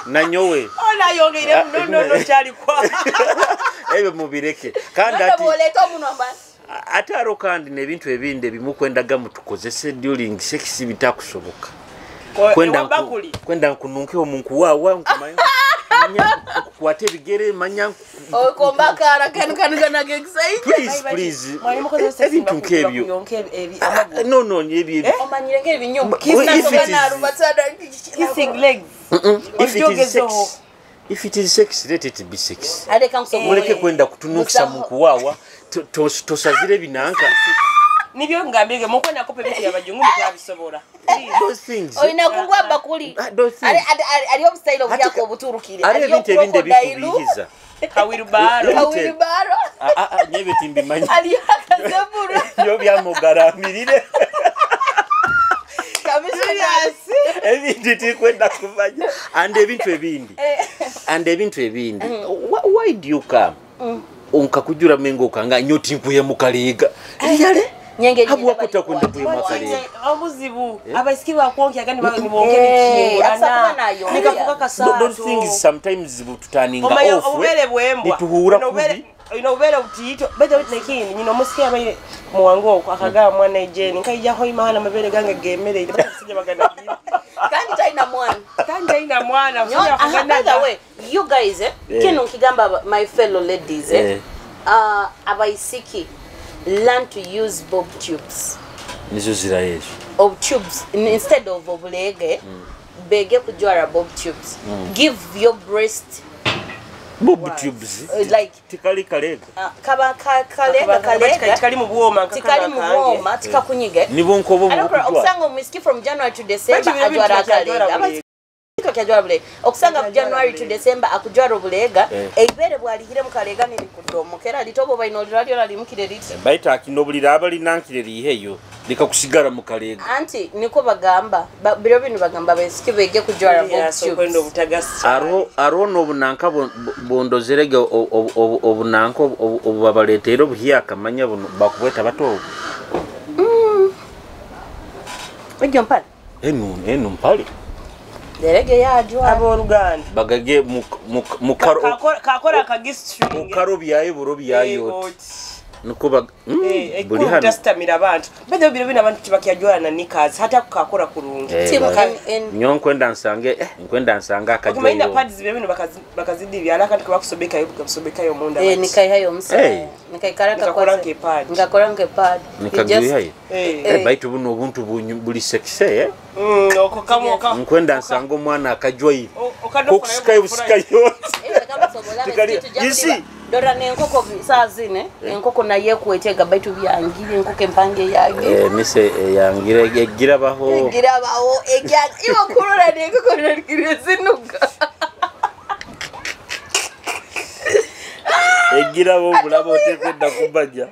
Na nyowe. Ona yongere no chali kwa. Ebe mubireke. Kandi ati. Boleto munomba. Ataro kandi nebintu ebinde bimukwendaga mutukozese during sex bitakusoboka. Kwenda nkununke omuntu wawa nkumanyi. Kwate bigere manya kombakara kana excited please mwalimu koze ebintu nkebyo no ebyo omanyire ngebinyumu kissing rubatada kissing legs if it is sex let it be sex aleka nkusomo muleke kwenda kutunukisa mukuwawa tosazire binanka nibyo ngambige mukwenda kope bitu yabajungu mutabisobora those things oina kugwa bakuli ari obstyle obyako obuturukire ari ebintu ebinde bikubihiza kawirubaro nyebe timbi manyi ari akazebura yo byamugaramirire kabisiyasi ebintu tikwenda kumanya and ebintu ebindi why do you come onkakujura mengo kanga nyoti nkuye mukaliga yale nyenge habuwa kutakwenda kuyimaka lero abuzibu abaisiki bakonke agandi bongere kingo nikavuka kasatu those things sometimes tutaninga off ubere bwembwa nituhura kubi ubere butito bede nekini nyino musiki abaye muwango ko akaga mwana ijeni nkajja ho imana mabere gange gemerere basije bagana kandi taina mwana usija kugana we you guys kino nkigamba my fellow ladies abaisiki learn to use bob tubes nizo zirayezo of tubes instead of obulege bege kujwara bob tubes give your breast bob tubes like tikali kalega kaba kalega tikali mu bwoma tikakunyiga nibo nkobo mu okusanga omuski from January to December ajwara kalega kyajwara bule okusanga January to December akujwara obulega eibere bwalihire mukalega nili kudomo kera litobo bainolira lyo limukire liti baita kinobulira abali nankire liheyo lika kusigara mukalega anti niko bagamba biro bino bagamba besike bege kujwara kwendo butagasi aro no bunanka bondozerege obunanko obubabaletero buhiya kamanya bakubeta bato ejjo mpale enu mpale derege yajwa abo Luganda bagage mukaro kakora kagistring mukaro byaye buro byayo nuko buli hano testamira abantu bede biro bina abantu kibakyajwana nikazi hata kukakora kurungi nyonkwenda nsanga akajwa kumaina pads biro bino bakazidi byala kandi kubakusobeka yo munda nikai hayo mse nikai karaka kwa ngakora nke pad nikagwi baitu buno obuntu buli sexe oko kamoka nkwenda nsanga omwana akajwa yi kokusikayo busikayo yisi dora nenkoko sazine enkoko naye kuetega baitu byangire enkoko empange yage mise yangire egirabaho iwo kurora nenkoko nakire zinuka egirabo bulabo tekwenda kubaja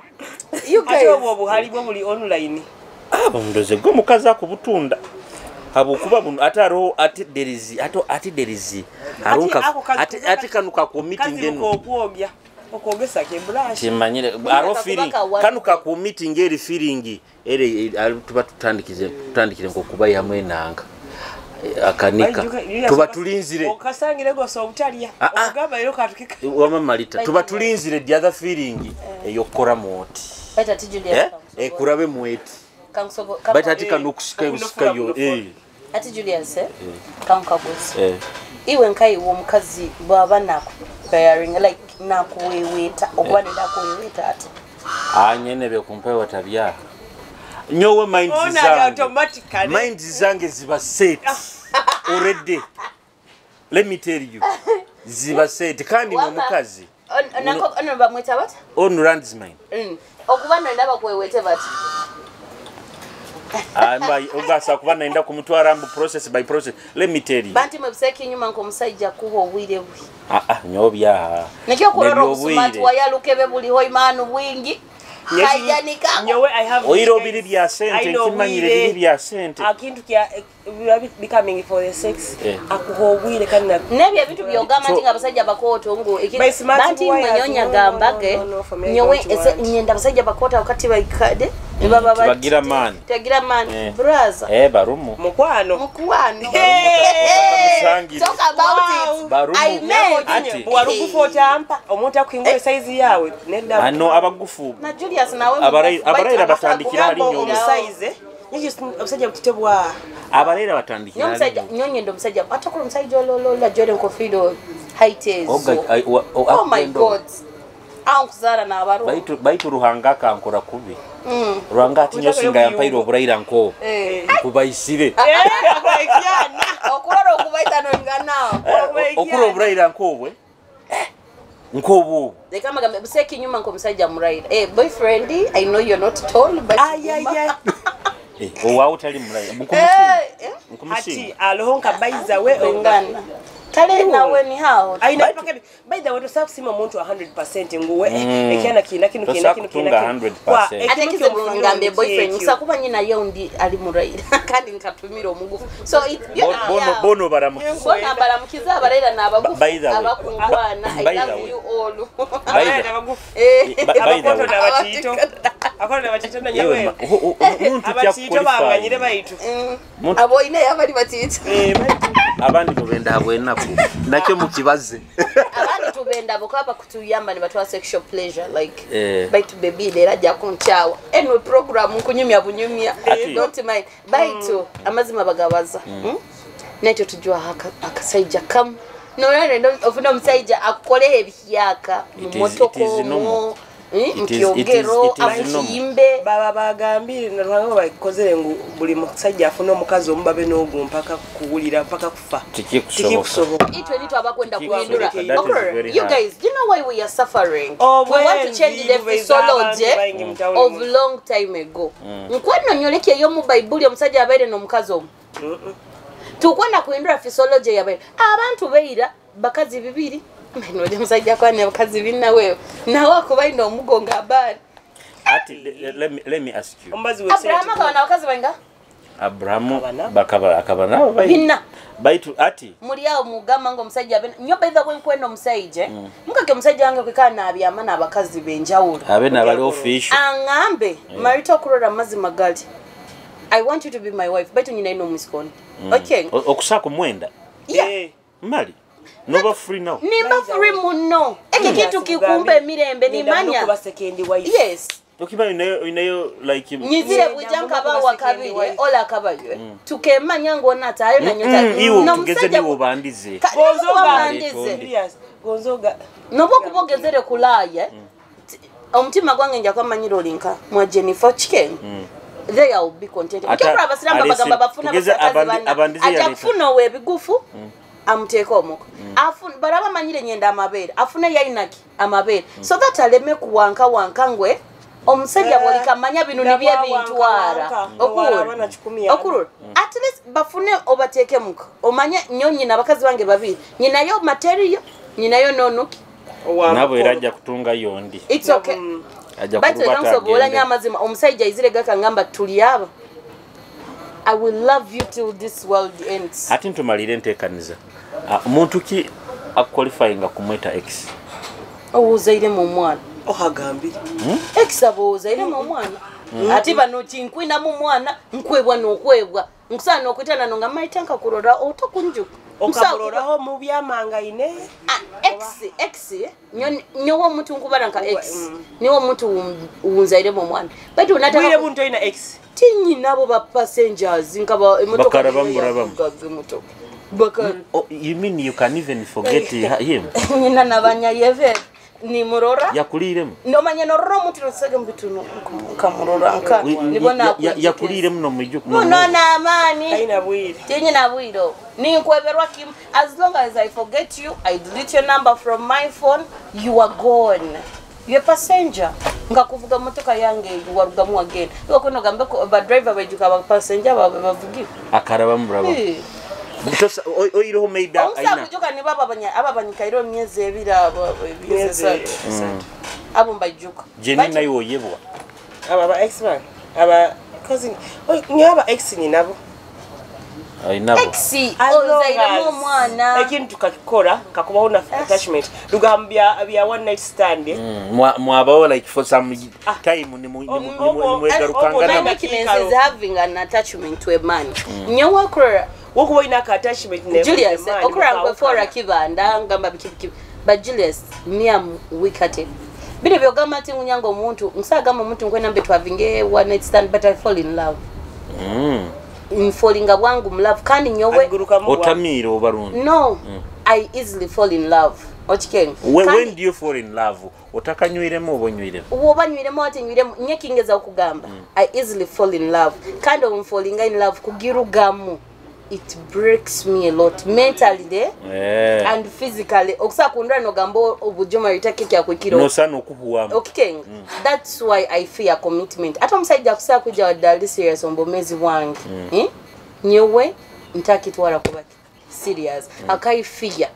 you guys abo buhali bwo buli online mundoze go mukaza kubutunda abo kuba bunu ataro ati derizi arunka ati kanuka ku meeting eno okogya okogesa ke brush kimanyire aro feeling kanuka ku meeting eri feeling ere tuba tutandikire ngo kuba yamwe nanga akanika tuba tulinzire okasangire go so butalia okugaba ero katukika wama malita tuba tulinzire the other feeling eyokora moti beta tijulia kurabe mweti kansobo beta ati kanukusikayo ati Julius kankabuzi iwe nkai wo mukazi baba nako bearing like nakuweweta okubane nakuweweta ati anyene be kumpewa tabia nyowe mind zange ziba set already let me tell you ziba set kandi no mukazi nako ba mweta what on runs mine okubane ndaba kuwewete bati amba ugasa kuba naenda kumutwara mbu process by process let me tell you banti mwebiseki nyuma nko musajja kuho obwire bwi nyobya nekyo kurora okusumati wayalukebe buli hoimanu bwingi kayanika nyowe I have oiro bili bya sente kimanyire bili bya sente akintu kya becoming for the sex akuho obwire kana nebya bitu byogama tinga abasajja bakoto ngo banti mwenyonya gambage nyowe nyenda abasajja bakota wakati bayikade baba bagira man tagira man brother barumu mukwano talk about it barumu I meant ati warugufu otampa omuntu akwingwe size yawe nenda ano abagufu na Julius nawe abarayira batandikira ali nyonyo size abasajja butitebwa abarayira batandikira nyomsajja nyonye ndo musajja atakuru musajja la Jordan Kofido heights oh my god ankuzara na abaru baitu ruhanga kankora kubi ruhanga tinyo singa yampaira oburayira nko kubayisire okurara okubaita no ngana okuro oburayira nko obwe nkobu dekama gambe buseki nyuma nko musajja murayira boyfriend I know you're not tall but owa utali murayira mukumushini ati alohonka baiza we ngana kale nawe ni hao aina pakebe by the way to sima muntu 100% nguwe ekiana kinu ate kize ngambe boyfriend musakuba nyina yeundi ali murayira kandi nkatumira omugufu so bono baramukiza abarayira nabagufu abakungwana I love you all abagufu abakoto nabatito akola batitana nyawe omuntu abachito banganyire baitu abo ine yabali batita abandi mubenda abwenaku nakyo mukibaze abandi tubenda bokaba kutuyamba ne batwa sexual pleasure like baitu baby lera ja kunchawa enwe program kunyumya bunyumya don't mind baitu amazima bagabaza neto tujua akasaija kam no rende ofuna msaija akole ebyaka mu motoko mkyogero akiyimbe baba bagambire nalwango bakozere ngu buli musajja afuna omukazi omubabe n'ogumpaka kuwulira mpaka kufa tikikusoboka itwe nito abakwenda kuhindura you guys you know why we are suffering we want to change the physiology of long time ago nkwano nyoleke yo mu Bible omusajja abaire n'omukazi omu tukwenda kuhindura physiology yabaire abantu beira bakazi bibiri meno je musajja kwane bakazi binna wewe na wako bainda omugonga abari ati let me ask you Abraham akabana bakazi bainga Abraham akaba nabo binna baitu ati muri yawo mugama ngo musajja bene nyo baitha kweno musajja mukake musajja wange kwikana abyama na bakazi benjawulo abe nabali official angambe marito kurora mazima gali I want you to be my wife baitu nyina ino musikoni okay okusako mwenda mali Nova free now. Niba free muno. Eke kitu kikumbe mirembe ni manya. Yes. Okiba inayo like nyizire bujanka ba wakabire ola kabayo. Tukemanya ngo natayo na nyota. No tugeze ni ubandize. Gonzoga. Nobo kubogezere kulaye. Omutima gwange nja kwa manyiro linka mwa Jennifer Chicken. They will be content. Ukira abasiramba bagamba bafuna basakazi ajafuna we bigufu. Amuteka omuko afuna baraba manyire nyenda amabere afuna yainaki amabere so that aleme kuwanka ngwe omusajja bolika manya binu nibye bintwara okuru at least bafune obateke muko omanya nyonyi nabakazi bange babiri nyinayo material nyinayo nonuki nabo irajja kutunga yondi it's okay but namusobola nyamazima omusajja izire gaka ngamba tuliyaba I will love you till this world ends. Ati ntumalire ntekaniza. Omuntu ki aqualifying kumweta X. Owozaire mu mwana. Ohagambire. X abozaire mu mwana. Ati bano kinkwina mu mwana nkwebwa nokwebwa. Nkusana okutana no ngamaitenka kurora otokunju. Okamuroraho mu byamanga ine. X nyowo muntu nkubaranka X. Niwo muntu unzaire mu mwana. Bati unataka Bwire bunto ina X. Tinyi nabo ba passengers nkaba emotoka emotoka bakara you mean you can even forget him nyina nabanya yeve ni murora yakuliremu ndo manya nororo mutu nosage mbituno kamurora nka nibona yakuliremu no mujuku no na amani aina bwire tinyi na bwiro ni nkweberwa kim as long as I forget you I delete your number from my phone you are gone. You're a passenger. Ngakuvuga motoka yange warugamu again. Yokono gambe ko ba driver bejuka ba passenger bavugi. Akaraba mbraba. Because oiro maybe aina. Kujuka ni baba abanyikairo myeze ebira byeze. Abo mbajuka. Jeni nayo yebwa. Aba ex man. Aba cousin. Nyaba ex ni nabo. Ainabo. Exi ozaire mu mwana. Lakini tukakikora kakubaho na attachment. Lugambya abya one night stand. Mwabao like for some time ni mwegarukanga na is having an attachment to a man. Nyowa kura wokuba ina ka attachment ne Julius okura before akibanda ngamba bikibi but Julius mia wikate. Bide byogama ati ngunyango omuntu nsagama omuntu nkwena mbe twavinge one night stand but I fall in love. Falling abwangu mlove kandi nyowe otamiro barungi no I easily fall in love ochikeng when do you fall in love otakanywiremo obanywiremo atinywiremo nyekingeza okugamba I easily fall in love kandi falling in love kugirugamu it breaks me a lot mentally and physically okusakundra no gambo obujuma yitakiki akwikiro no sana okuhuwa okay that's why I fear commitment ata omusajja kusakuja wadali serious ombomezi wange nyewe ntakitwara kubaki serious akai fear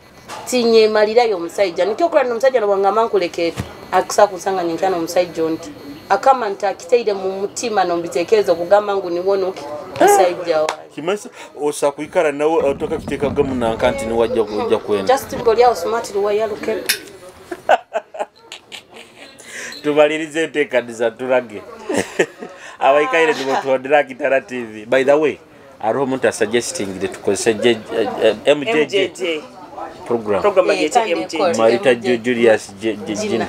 tinye malira yo omusajja nikyo kula no omusajja no bangama nkulekete akusakusanga nyinkana omusajja onti akama ntakiteire mu mutima no mbitekezo kugamba ngu niwono omusajja wa kimasa osakuikara nawe otoka kiteka gamu na kanti ni wajja kujja kwenda just ngoli ya smart ruwa ya luke tubalirize enteekaniza tulage abaikaire tubotondera Kitara TV. By the way, hariho omuntu asuggesting tukozese MJJ program Marita Julius Gina.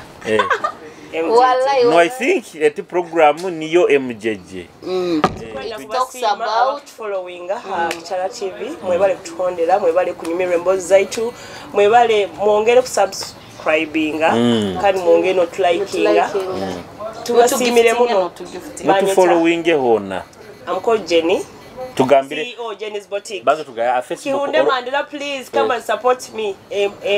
Wallahi, I think that program niyo MJJ. It talks about following Kitara TV. Mwebale kutondera, mwebale kunyumira embozi zaitu, mwebale mwongere kusubscribinga, kandi mwongere notlikinga. Tubasimire muno Mutu following hona. I'm called Jenny. Tugambire CEO Jenny's Boutique. bazo tugaya Facebook. Kiunde Mandela, please come and support me.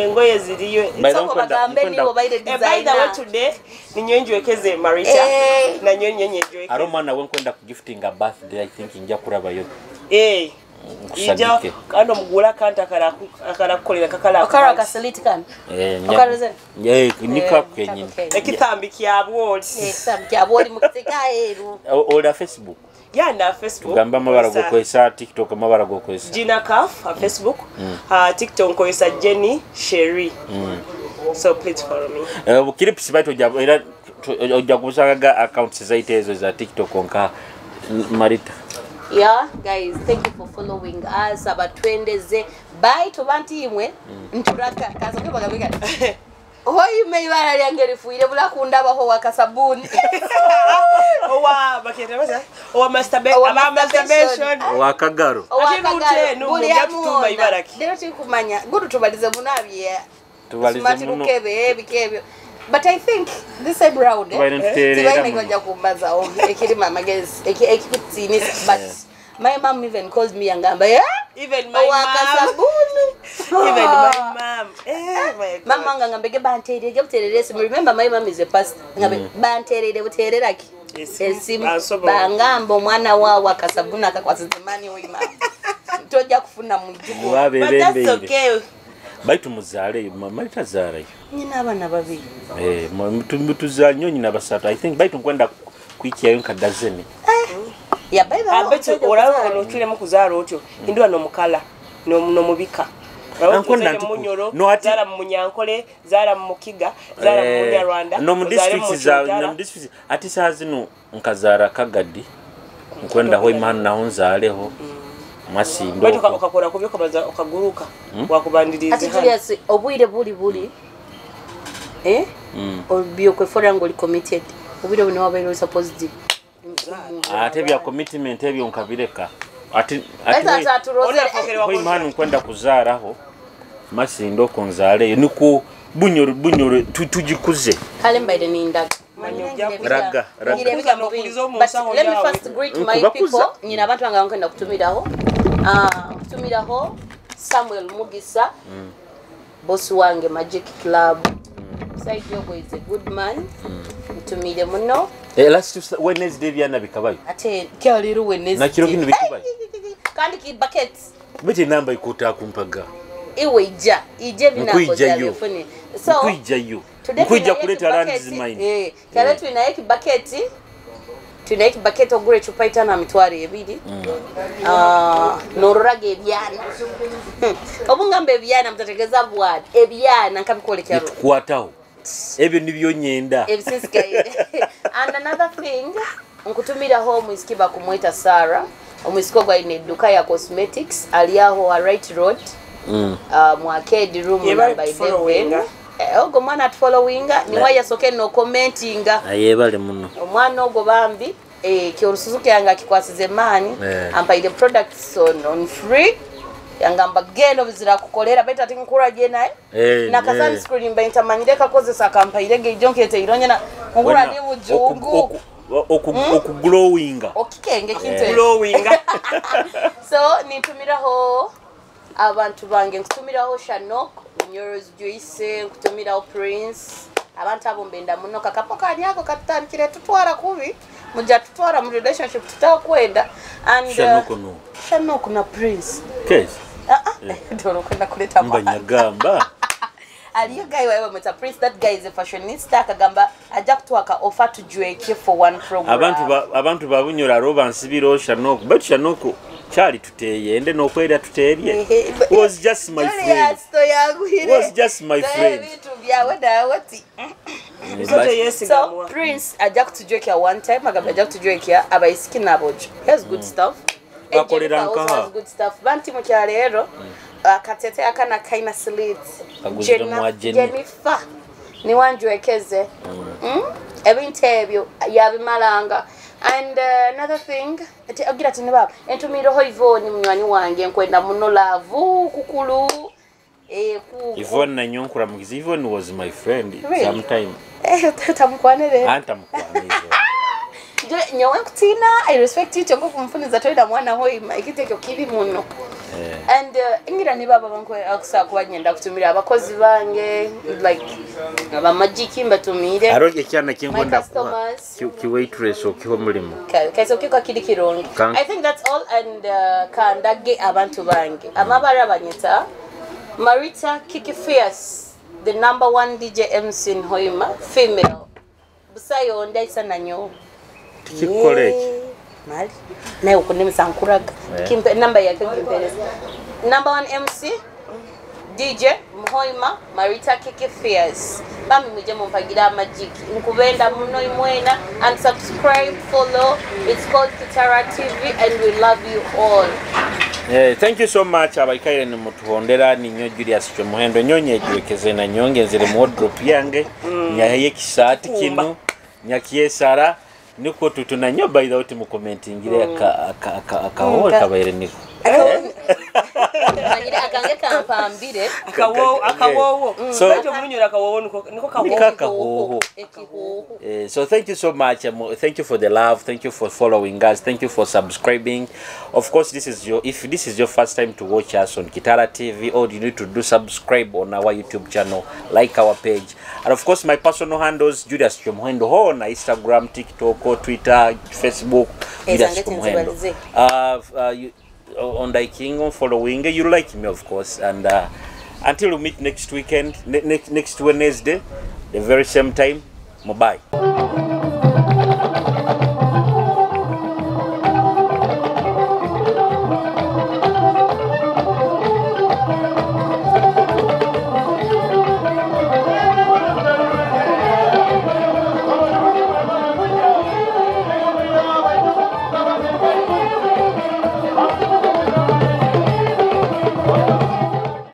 Ngoye ziriyo. By the so bagambe nibo bayire By the way designer. today ninyo njwekeze Marita na nyo njwekeze. Aro mwana wenkwenda kugifting a birthday I think inja kuraba yo. Ija kando mugula kanta akara kukolera kakala. Okara kasaliti kan. Okaraze. Nika kwenyini. Ekitambi kyabwoli. Kyaboli mukiteka eru. Oda Facebook. Yeah, na Facebook. Gamba mabara gokwesa TikTok mabara gokwesa. Gina Kaf on Facebook. TikTok koisa Jenny Sherry. So please follow me. Bukiri pisibaito era ojja kusanga accounts zaite ezo za TikTok onka Marita. Yeah, guys, thank you for following us. Abatwendeze bye to banti imwe nturaka kaza ke bagabika. Hoyi meibara lyangerifuire bula kundaba ho wakasabuni. Owa bakete baza. Owa masturbation. Wakagaro. Buli yatuma ibaraki. Lero chikumanya gudu tubalize munabiye. Tubalize muno. Bikebyo. But I think this time round, tibaina kumbaza ekirima magezi ekikutinisa, but my mom even calls me angamba even my mom even my mom mama ngamba ge banterere ge buterere sim. Remember my mom is a pastor ngabe banterere buterera ki esim bangamba omwana wawe akasabuna akakwazimani oyima tojja kufuna mujugo. But that's okay. Baitu muzale Marita zara. Nyina abana babiri. Mutuzala nyina basatu. I think baitu kwenda kwikia yonka dazeni. Ya baiba. Abeto orawo notwire mu kuzara otyo. Indwa no mukala no mubika. Ankonda munyoro. Zara mu Munyankole, zara mu Mukiga, zara mu Munyarwanda. No mu district za no district ati sazino nkazara Kagadi. Nkwenda ho imana naho nzaleho. Masindo bato ukakora kubyo kabaza ukaguruka wakubandirize hano ati Julius obwire buli obyo kwefora ngo committed obwire bune wabairo supposed ate bya commitment ebyo nkabireka ati ona imana nkwenda kuzaraho masindo konzale niku bunyoro tujikuze kale mbaide nindaga raga let me first greet my people nyina abantu banga nkenda kutumiraho Samuel Mugisa boss wange Magic Club side yogo is a good man kutumire muno last Wednesday byana bikabayo ate kyaliru Wednesday na kiro kino bikabayo kandi ki buckets bete namba ikuta kumpaga iwe ije binakoza funi so kuijayo kuija kuleta land zimine kale tuinaye bucket ogure chupa itana mitwari ebiri nororage ebyana obungambe ebyana mtategeza bwad ebyana nkabikolekera kwataho ebyo nibyo nyenda ebisisikaire. And another thing nkutumira home iskiba kumweta Sarah omwisiko gwa ineduka ya cosmetics aliaho a right road mu arcade room number 11 ogo mwana at followinga ni waya soke no commentinga ayebale muno omwana ogo bambi kyorusuzuke yanga kikwasize mani ampaide products on free yangamba gendo bizira kukolera beta tinkura je naye na kazan screen mba intamanyireka kozesa kampaire ge jonkete ironyana ngura ni bujungu okuglowinga okikenge kintu glowinga. so nitumiraho abantu bange nkutumiraho Shanok Nyoro's Juice nkutumiraho Prince abantu abo mbenda muno kakapoka nyako katandikire tutwara kubi muja tutwara mu relationship tutakwenda and Shanok na Prince kes ndoro kwenda kuleta mbanyagamba aliyo guy wewe meta Prince. That guy is a fashionista akagamba ajja kutwaka offer to Jueke for one program abantu babunyora roba nsibiro Shanok but Shanok chali tuteye ende nokwera tuterye was just my friend was just my friend vitu bya weda wati Bisote yesigamwa. So Prince ajja kutujwekya one time agamba ajja kutujwekya abaisiki nabojo. Has good stuff. Bakolera nkaha. Good stuff. Banti mu kyaleero akatete akana kaina slits. Kaguzire mu ajeni. Jennifer ni wanjwekeze. Ebintu ebyo yabimalanga. And another thing, agira tini baba, entumiroho Yvonne munywani wange nkwenda muno love kukulu. Yvonne na nyonkura mugizi. Yvonne was my friend sometime. Tamukwanere. Anta mukwanire. Nyowe kutina, I respect you chongo kumfuniza toida mwana Hoima ikiteke kiri muno. And ingira ni baba bankwe akusa kwanyenda kutumira abakozi bange like abamajiki mbatumire. Aroge cyana kingonda kwa ki waitress okiho mulimo. Kaiso kiko kiri kirongi. I think that's all and kandage abantu bange. Amabara banyita Marita Kiki Fierce, the #1 DJ MC in Hoima, female. Busayo ndaisa nanyo. Tikikoleje. Mali. Naye ukunimisa nkuraga. Kimpe number yake kimpeleza. #1 MC DJ Hoima Marita Kiki Fierce. Bami muje mumpagira magiki. Nkubenda muno imwena and subscribe, follow. It's called Kitara TV and we love you all. Thank you so much abaikaire ni mutuhondera ni nyo Julius Kyomuhendo nyonye jwekeze na nyonge nzire mu wardrobe yange nyahaye kisati kinu nyakiesara niko tutunanyo by the way mu commenting ile aka hol kabaire ni Manyira akange kampambire akawowo so munyura akawowo niko kawowo. So thank you so much. Thank you for the love. Thank you for following us. Thank you for subscribing. Of course, if this is your first time to watch us on Kitara TV, all you need to do subscribe on our YouTube channel, like our page, and of course my personal handles Julius Kyomuhendo on Instagram, TikTok, Twitter, Facebook. Julius Kyomuhendo. On the King following you like me of course, and until we meet next weekend, next Wednesday, the very same time. Bye.